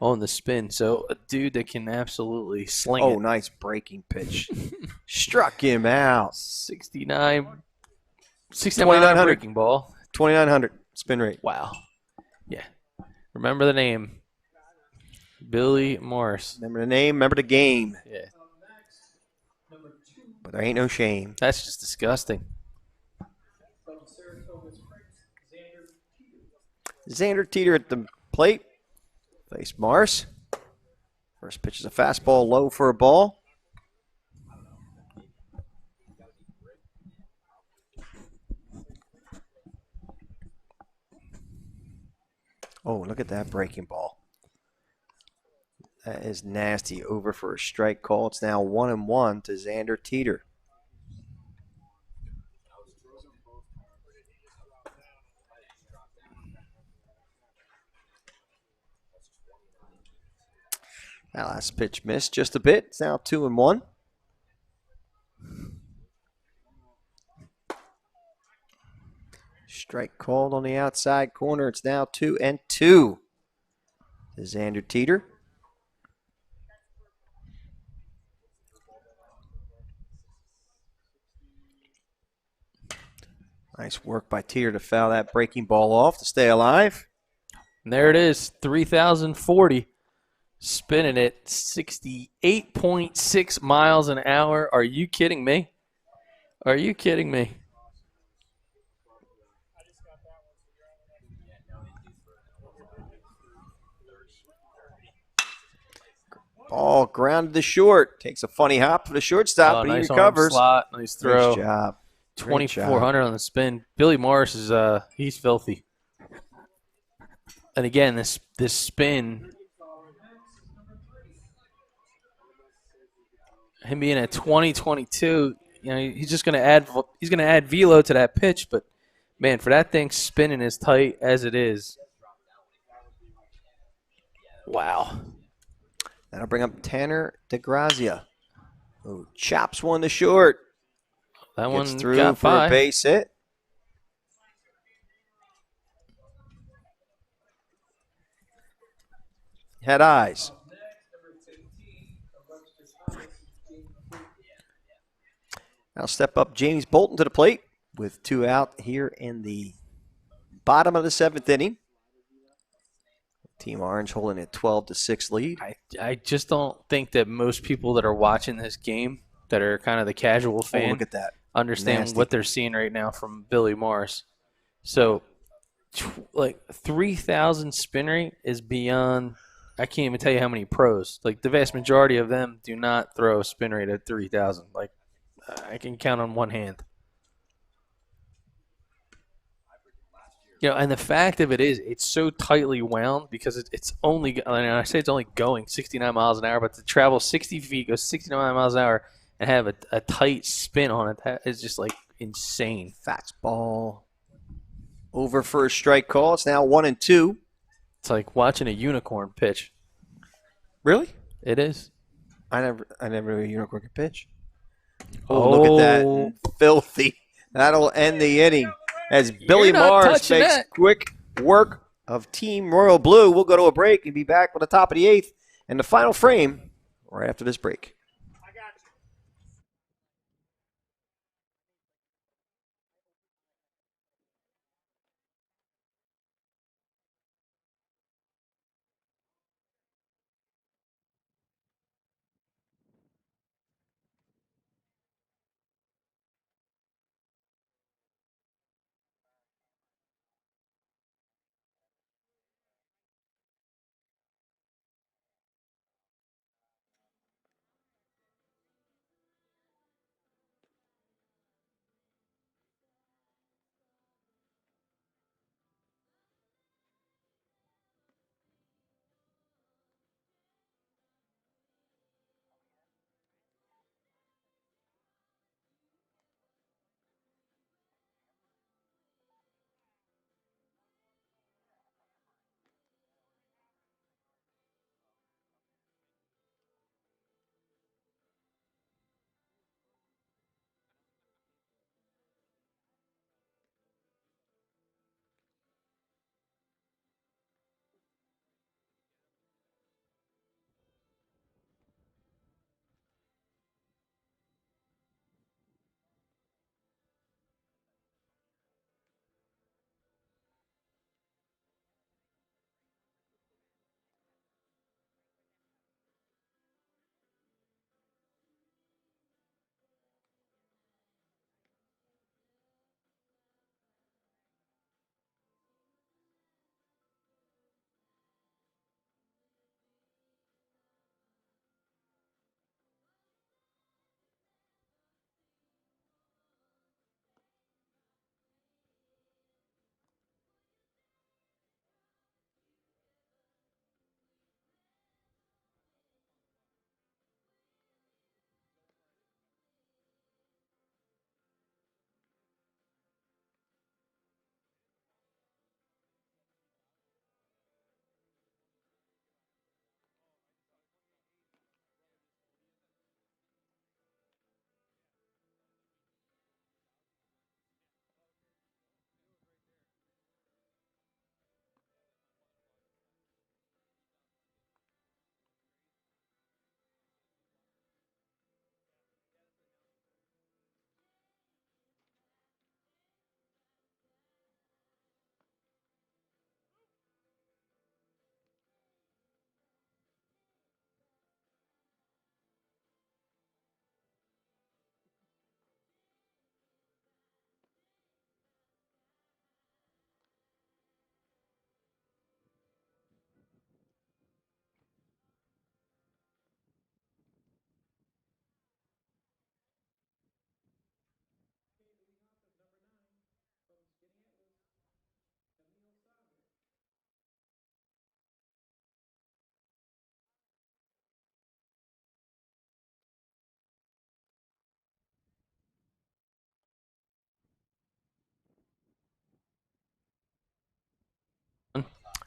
on the spin. So, a dude that can absolutely sling it. Oh, nice breaking pitch. Struck him out. 69 2,900 breaking ball. 2,900 spin rate. Wow. Yeah. Remember the name. Billy Morris. Remember the name, remember the game. Yeah. But there ain't no shame. That's just disgusting. Xander Teeter at the plate. Face Morris. First pitch is a fastball low for a ball. Oh, look at that breaking ball. That is nasty. Over for a strike call. It's now 1-1 to Xander Teeter. That last pitch missed just a bit. It's now 2-1. Strike called on the outside corner. It's now 2-2 to Xander Teeter. Nice work by Teeter to foul that breaking ball off to stay alive. And there it is, 3,040. Spinning it 68.6 miles an hour. Are you kidding me? Are you kidding me? Ball grounded to short. Takes a funny hop for the shortstop, but Nice he recovers. arm slot, nice throw. Nice job. Great job. 2,400 on the spin. Billy Morris is he's filthy. And again, this spin, him being at 2022, you know, he's just gonna add velo to that pitch. But man, for that thing spinning as tight as it is, wow. That'll bring up Tanner DeGrazia, who chops one to short. That Gets one through got for by. a base hit. Had eyes. Now step up James Bolton to the plate with 2 out here in the bottom of the 7th inning. Team Orange holding a 12-6 lead. I just don't think that most people that are watching this game, that are kind of the casual Oh, fan, look at that. understand Nasty. what they're seeing right now from Billy Morris. So, like 3,000 spin rate is beyond. I can't even tell you how many pros. Like the vast majority of them do not throw a spin rate at 3,000. Like I can count on one hand. You know, and the fact of it is, it's so tightly wound because it's only. I say it's only going 69 miles an hour, but to travel 60 feet, go 69 miles an hour, and have a tight spin on it, that is just like insane. Fastball over for a strike call. It's now 1-2. It's like watching a unicorn pitch. Really? It is. I never knew a unicorn could pitch. Oh, look at that. Filthy. That'll end the inning as Billy not Morris touching makes that. quick work of Team Royal Blue. We'll go to a break and be back with the top of the 8th and the final frame right after this break.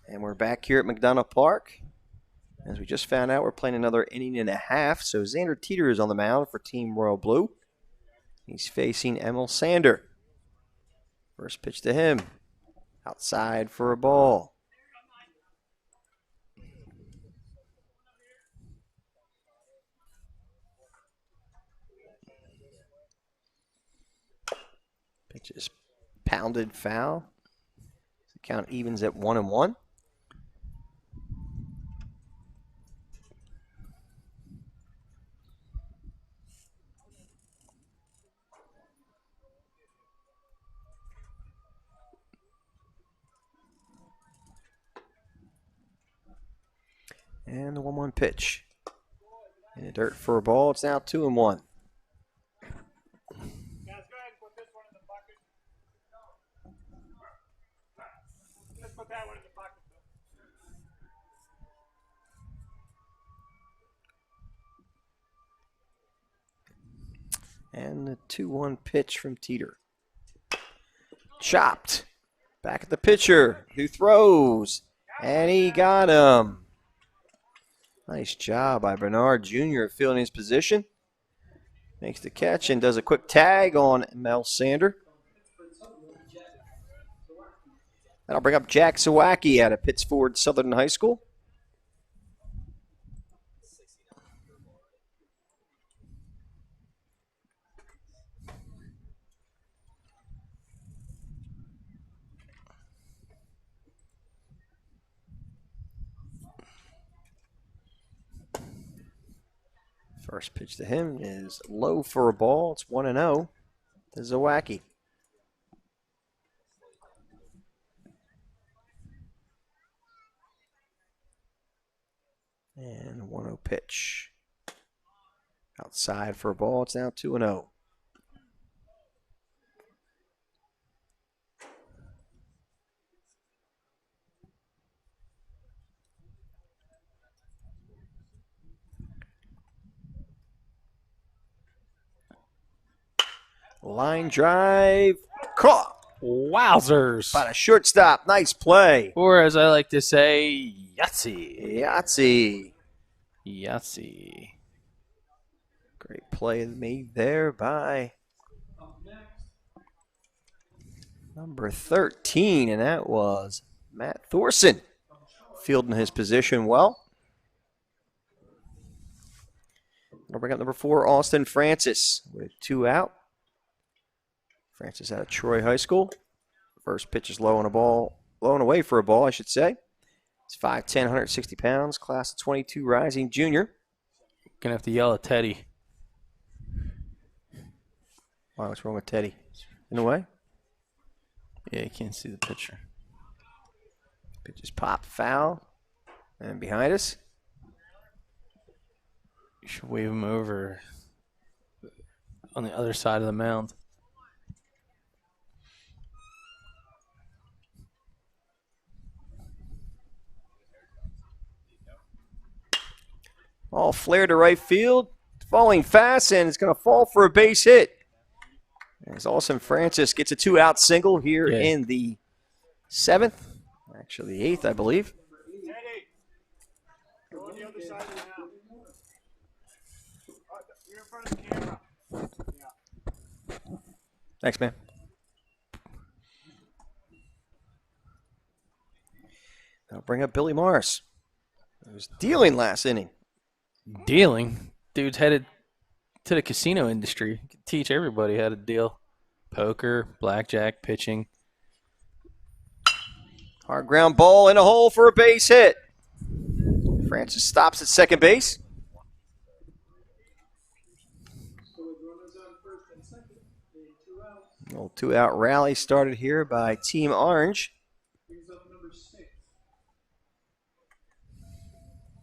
And we're back here at McDonough Park. As we just found out, we're playing another inning and a half. So Xander Teeter is on the mound for Team Royal Blue. He's facing Emil Sander. First pitch to him. Outside for a ball. Pitch is pounded foul. The count evens at 1-1. And the 1-1 pitch. In the dirt for a ball. It's now 2-1. Guys, go ahead and put this one in the bucket. Let's put that one in the bucket. And the 2-1 pitch from Teeter. Chopped. Back at the pitcher, who throws. And he got him. Nice job by Bernard Jr. filling his position. Makes the catch and does a quick tag on Mel Sander. That'll bring up Jack Sawacki out of Pittsford Southern High School. First pitch to him is low for a ball. It's 1-0 to Zawacki. And 1-0 pitch. Outside for a ball. It's now 2-0. Line drive. Caught Wowzers. by the shortstop. Nice play. Or as I like to say, Yahtzee. Yahtzee. Yahtzee. Great play made there by number 13, and that was Matt Thorson. Fielding his position well. I'll bring up number 4, Austin Francis, with 2 out. Francis out of Troy High School. First pitch is low and away for a ball, I should say. It's 5'10", 160 pounds, class of 22 rising junior. Gonna have to yell at Teddy. Wow, what's wrong with Teddy? In the way? Yeah, you can't see the picture. Pitch is pop, foul. And behind us, You should wave him over on the other side of the mound. all flare to right field. Falling fast, and it's going to fall for a base hit. As Austin Francis gets a 2-out single here in the 7th. Actually, the 8th, I believe. Teddy, go on the other side of the house. You're in front of the camera. Thanks, man. I'll bring up Billy Morris. He was dealing last inning. Dealing? Dude's headed to the casino industry. Could teach everybody how to deal. Poker, blackjack, pitching. Hard ground ball in a hole for a base hit. Francis stops at second base. A little 2-out rally started here by Team Orange. Brings up number 6.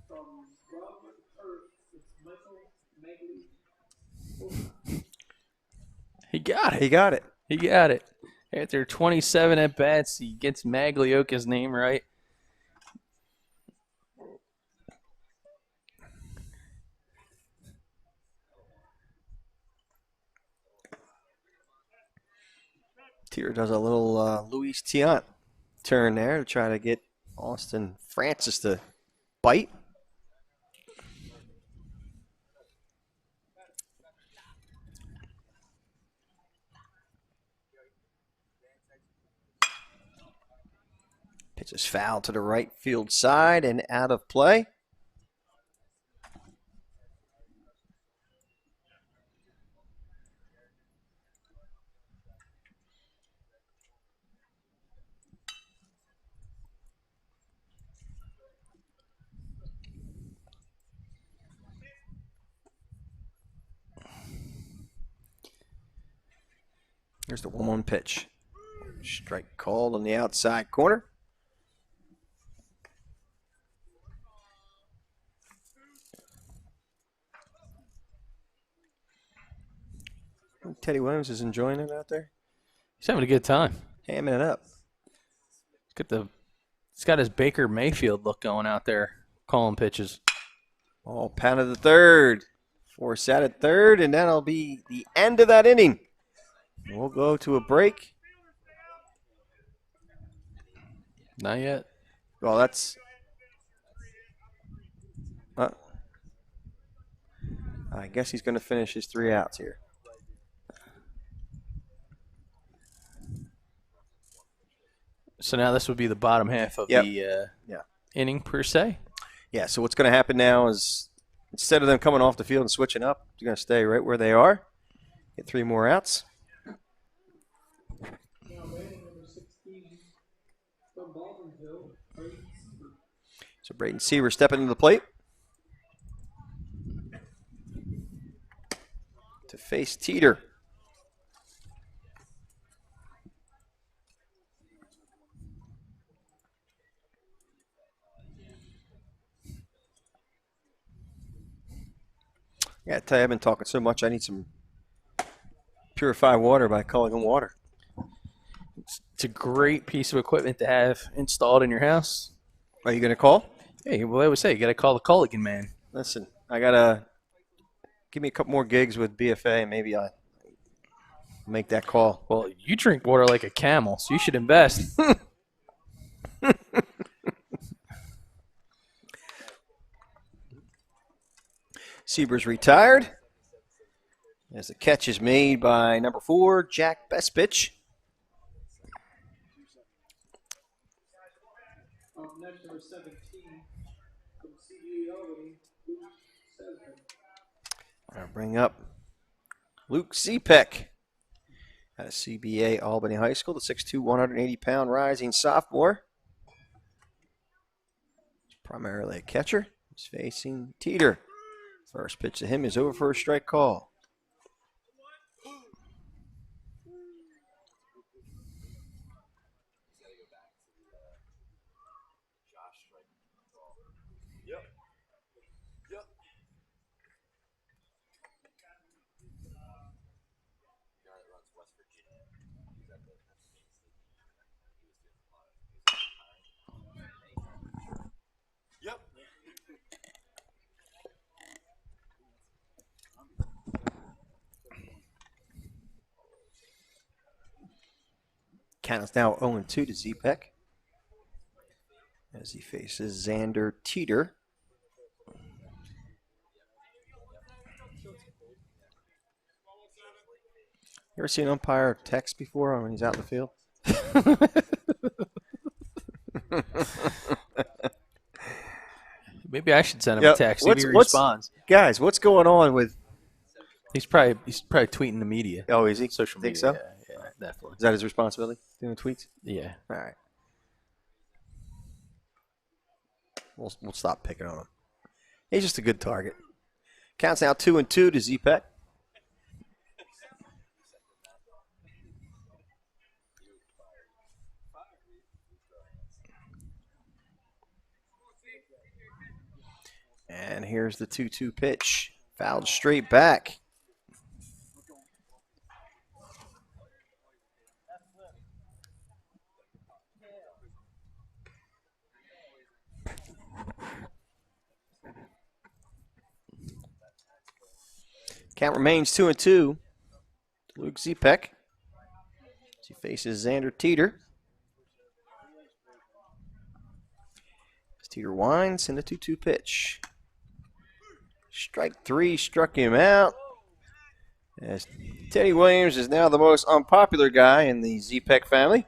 From Robert Earth, it's Michael Magley. He got it. He got it. He got it. After 27 at-bats, he gets Maglioka's name right. Tier does a little Luis Tiant turn there to try to get Austin Francis to bite. Pitch is foul to the right field side and out of play. Here's the 1-1 pitch. Strike called on the outside corner. Teddy Williams is enjoying it out there, He's having a good time. hamming it up. He's got his Baker Mayfield look going out there, calling pitches. All pound of the third. Force out at third, and that'll be the end of that inning. We'll go to a break. Not yet. Well, that's. I guess he's going to finish his 3 outs here. So now this would be the bottom half of Yep. the Yeah. inning per se. Yeah, so what's going to happen now is instead of them coming off the field and switching up, they're going to stay right where they are. Get 3 more outs. Now batting number 16 from Baldwinville, Brayden Seaver. So Brayden Seaver stepping to the plate to face Teeter. Yeah, I tell you, I've been talking so much. I need some purified water by Culligan Water. It's a great piece of equipment to have installed in your house. Are you going to call? Hey, well, I would say you got to call the Culligan man. Listen, I gotta give me a couple more gigs with BFA, and maybe I make that call. Well, you drink water like a camel, so you should invest. Seaver's retired. As the catch is made by number 4, Jack Bespich. Up next, number 17 from CBA Albany, Luke Sesbeth. I'll bring up Luke Zepek out of CBA Albany High School, the 6'2", 180-pound rising sophomore. Primarily a catcher. He's facing Teeter. First pitch to him is over for a strike call. Count is now 0-2 to Zepek as he faces Xander Teeter. You ever see an umpire text before when he's out in the field? Maybe I should send him Yep. a text. See if he What's- responds. Guys, what's going on with? He's probably tweeting the media. Oh, is he? Social Think media. so? Yeah, definitely. Is that his responsibility? Doing tweets? Yeah. All right. We'll stop picking on him. He's just a good target. Counts now 2-2 to Zepek. And here's the 2-2 pitch. Fouled straight back. Count remains 2-2. Luke Zepek. As he faces Xander Teeter. As Teeter winds in the 2-2 pitch. Strike 3 struck him out. As Teddy Williams is now the most unpopular guy in the Zepek family.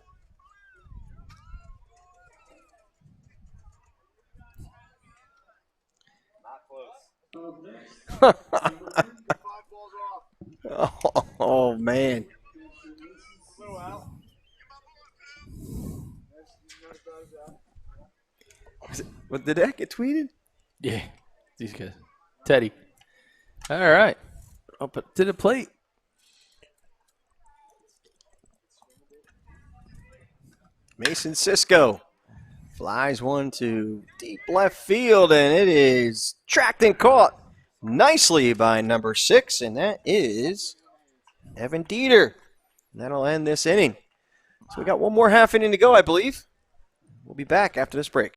Oh, man. What, did that get tweeted? Yeah. These guys. Teddy. All right. Up to the plate. Mason Cisco flies one to deep left field, and it is tracked and caught nicely by number 6, and that is Evan Dieter. And that'll end this inning. So we got one more half inning to go, I believe. We'll be back after this break.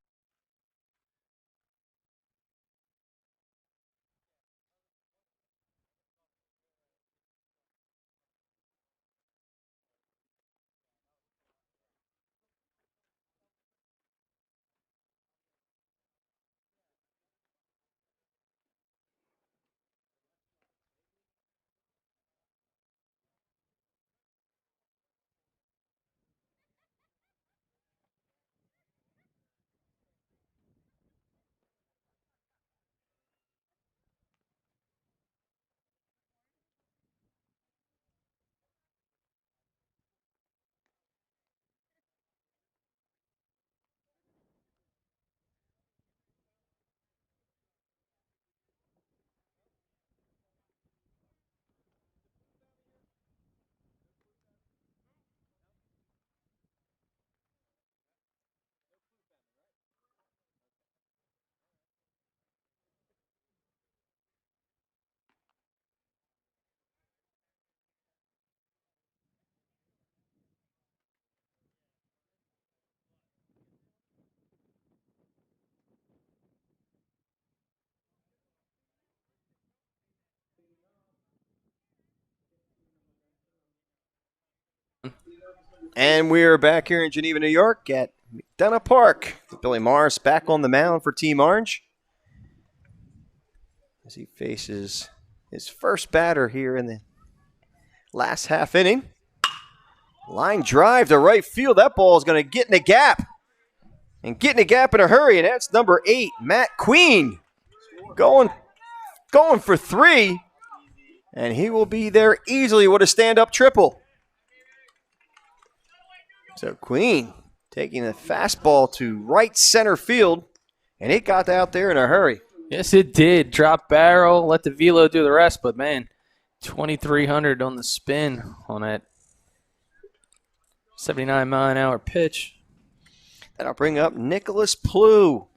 And we're back here in Geneva, New York at McDonough Park. Billy Morris back on the mound for Team Orange as he faces his first batter here in the last half inning. Line drive to right field. That ball is going to get in the gap. And get in the gap in a hurry, and that's number 8, Matt Queen. Going for 3. And he will be there easily with a stand-up triple. So Queen taking a fastball to right center field, and it got out there in a hurry. Yes, it did. Drop barrel, let the velo do the rest, but man, 2,300 on the spin on that 79-mile-an-hour pitch. That'll bring up Nicholas Plew.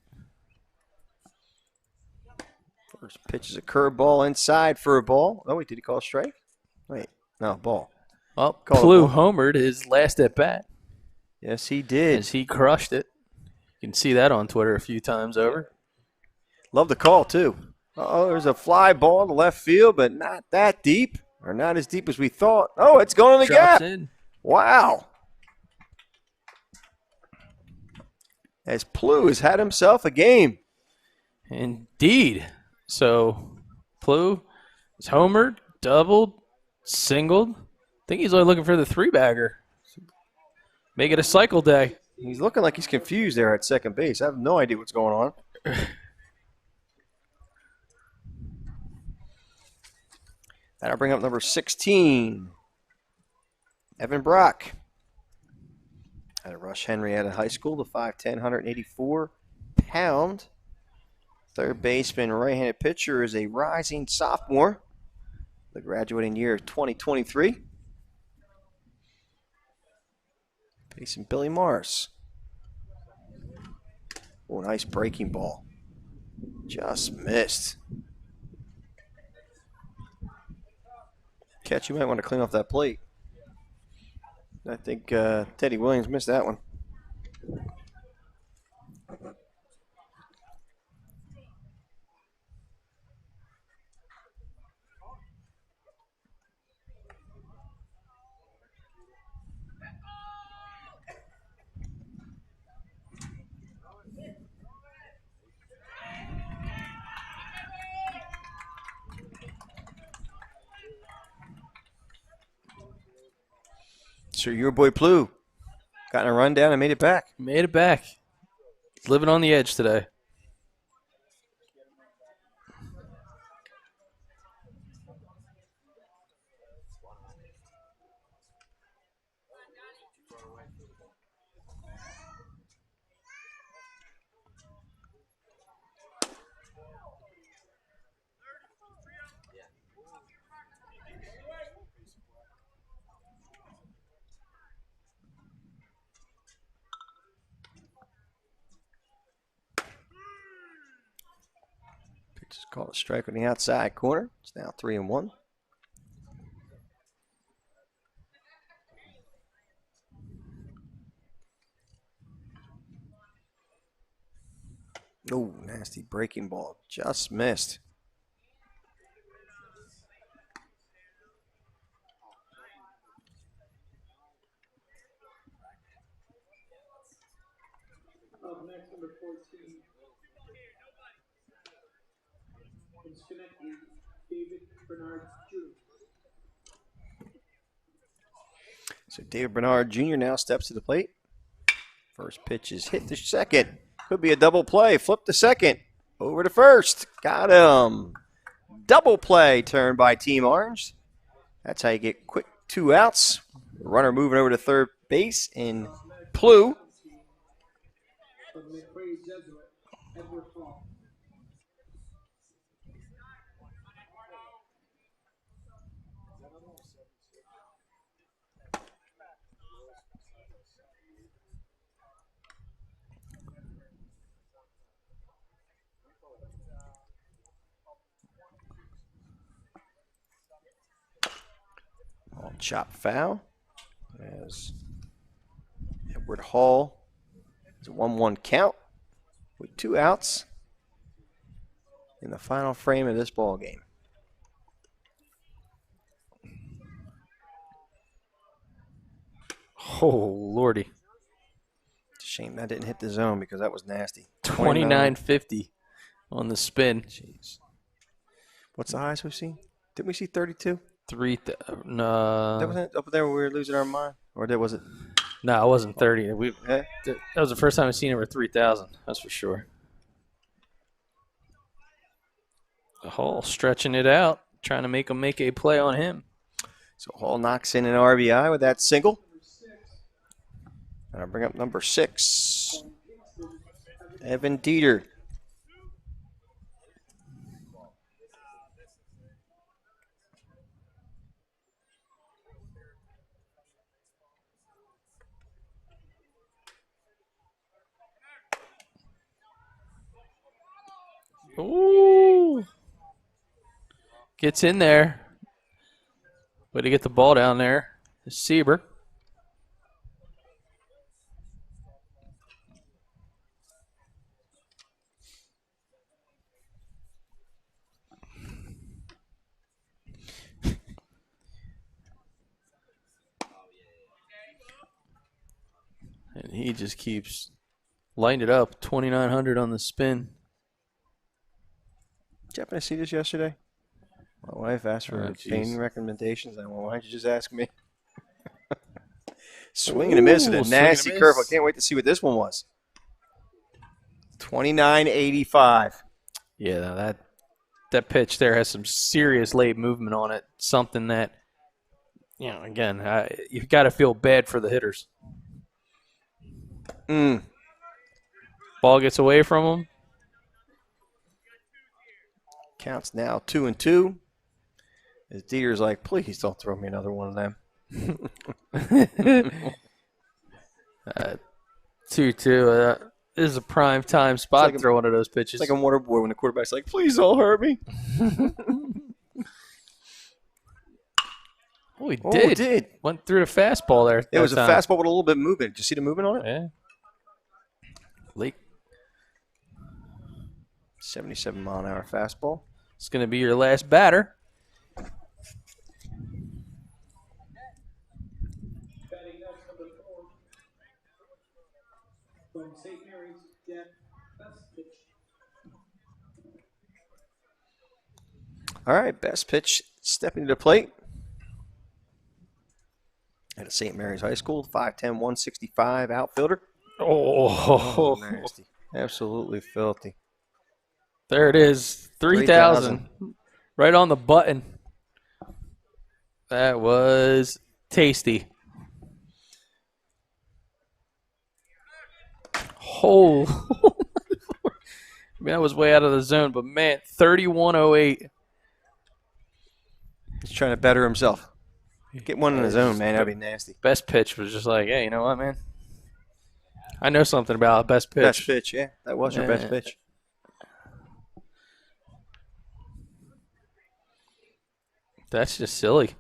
First pitch is a curveball inside for a ball. Oh, wait, did he call a strike? Wait, no, ball. Well, Call Plew it ball. homered his last at bat Yes, he did. as he crushed it. You can see that on Twitter a few times over. Love the call, too. Oh, there's a fly ball to left field, but not that deep, or not as deep as we thought. Oh, it's going in the Drops gap. in. Wow. As Plew has had himself a game. Indeed. So Plew is homered, doubled, singled. I think he's only looking for the 3-bagger. Make it a cycle day. He's looking like he's confused there at second base. I have no idea what's going on. That'll bring up number 16, Evan Brock. Out of Rush Henrietta High School, the 5'10", 184-pound. Third baseman, right-handed pitcher is a rising sophomore. The graduating year of 2023. Facing Billy Morris. Oh, nice breaking ball. Just missed. Catch, you might want to clean off that plate. I think Teddy Williams missed that one. So your boy Plew got in a rundown and made it back. Made it back. Living on the edge today. Pitch is called a strike on the outside corner. It's now 3-1. Oh, nasty breaking ball. Just missed. Up next, number 14. From Schenectady, David Bernard Jr. So David Bernard Jr. now steps to the plate. First pitch is hit to second. Could be a double play. Flip to second. Over to first. Got him. Double play turned by Team Orange. That's how you get quick 2 outs. Runner moving over to third base in Plu. From McRae Jesuit, Edward Hall. Ball chop foul. As Edward Hall. It's a 1-1 count with 2 outs in the final frame of this ball game. Oh, Lordy. It's a shame that didn't hit the zone because that was nasty. 29.50 on the spin. Jeez. What's the highest we've seen? Didn't we see 32? No, That wasn't up there when we were losing our mind? Or was it? no, it wasn't 30. Yeah. That was the first time I've seen over 3,000. That's for sure. Hall stretching it out, trying to make him make a play on him. So Hall knocks in an RBI with that single. And I bring up number 6, Evan Dieter. Ooh. Gets in there. Way to get the ball down there. Sieber. And he just keeps lighting it up. 2,900 on the spin. Did you happen to see this yesterday? My wife asked for Oh, jeez. painting recommendations. I went, why don't you just ask me? Swing and a miss with Ooh, a swing and a nasty miss. curve. I can't wait to see what this one was. 29.85. Yeah, that pitch there has some serious late movement on it. Something that, again, you've got to feel bad for the hitters. Ball gets away from him. Counts now 2-2. As Dieter's like, please don't throw me another one of them. 2-2. This is a prime time spot like to throw one of those pitches. It's like a water boy when the quarterback's like, please don't hurt me. Oh, he Oh, did. it did. Went through the fastball there. It was a that time. fastball with a little bit of movement. Did you see the movement on it? Yeah. Late. 77-mile-an-hour fastball. It's going to be your last batter. Batting next, number 4. From St. Mary's, Jack Bestpitch. All right, best pitch stepping to the plate. At St. Mary's High School, 5'10", 165 outfielder. Oh, Nasty. Absolutely filthy. there it is. 3,000. Right on the button. That was tasty. Oh. I mean, that was way out of the zone, but man, 3108. He's trying to better himself. Get one in his own, man. That'd be nasty. Best pitch was just like, hey, you know what, man? I know something about best pitch. Best pitch, yeah. That was your best Yeah. pitch. That's just silly.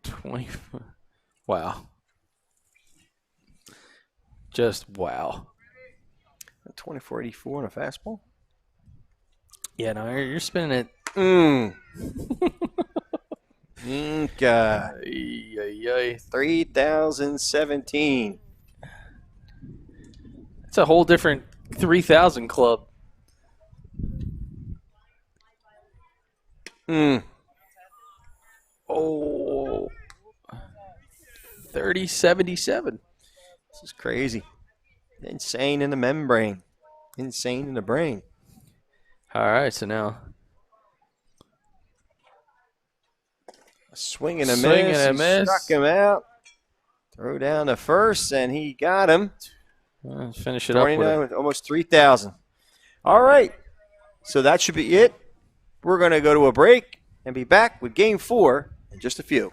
20. Wow. Just wow. 2484 on a fastball. Yeah, no, you're spinning it. God. Ay, ay, ay. 3017. It's a whole different 3,000 club. Oh. 3077. This is crazy. Insane in the membrane. Insane in the brain. All right, so now A swing and a Swing miss. and a He miss. struck him out. Throw down to first, and he got him. finish it up with 29 with almost 3,000. All right. So that should be it. We're going to go to a break and be back with Game 4 in just a few.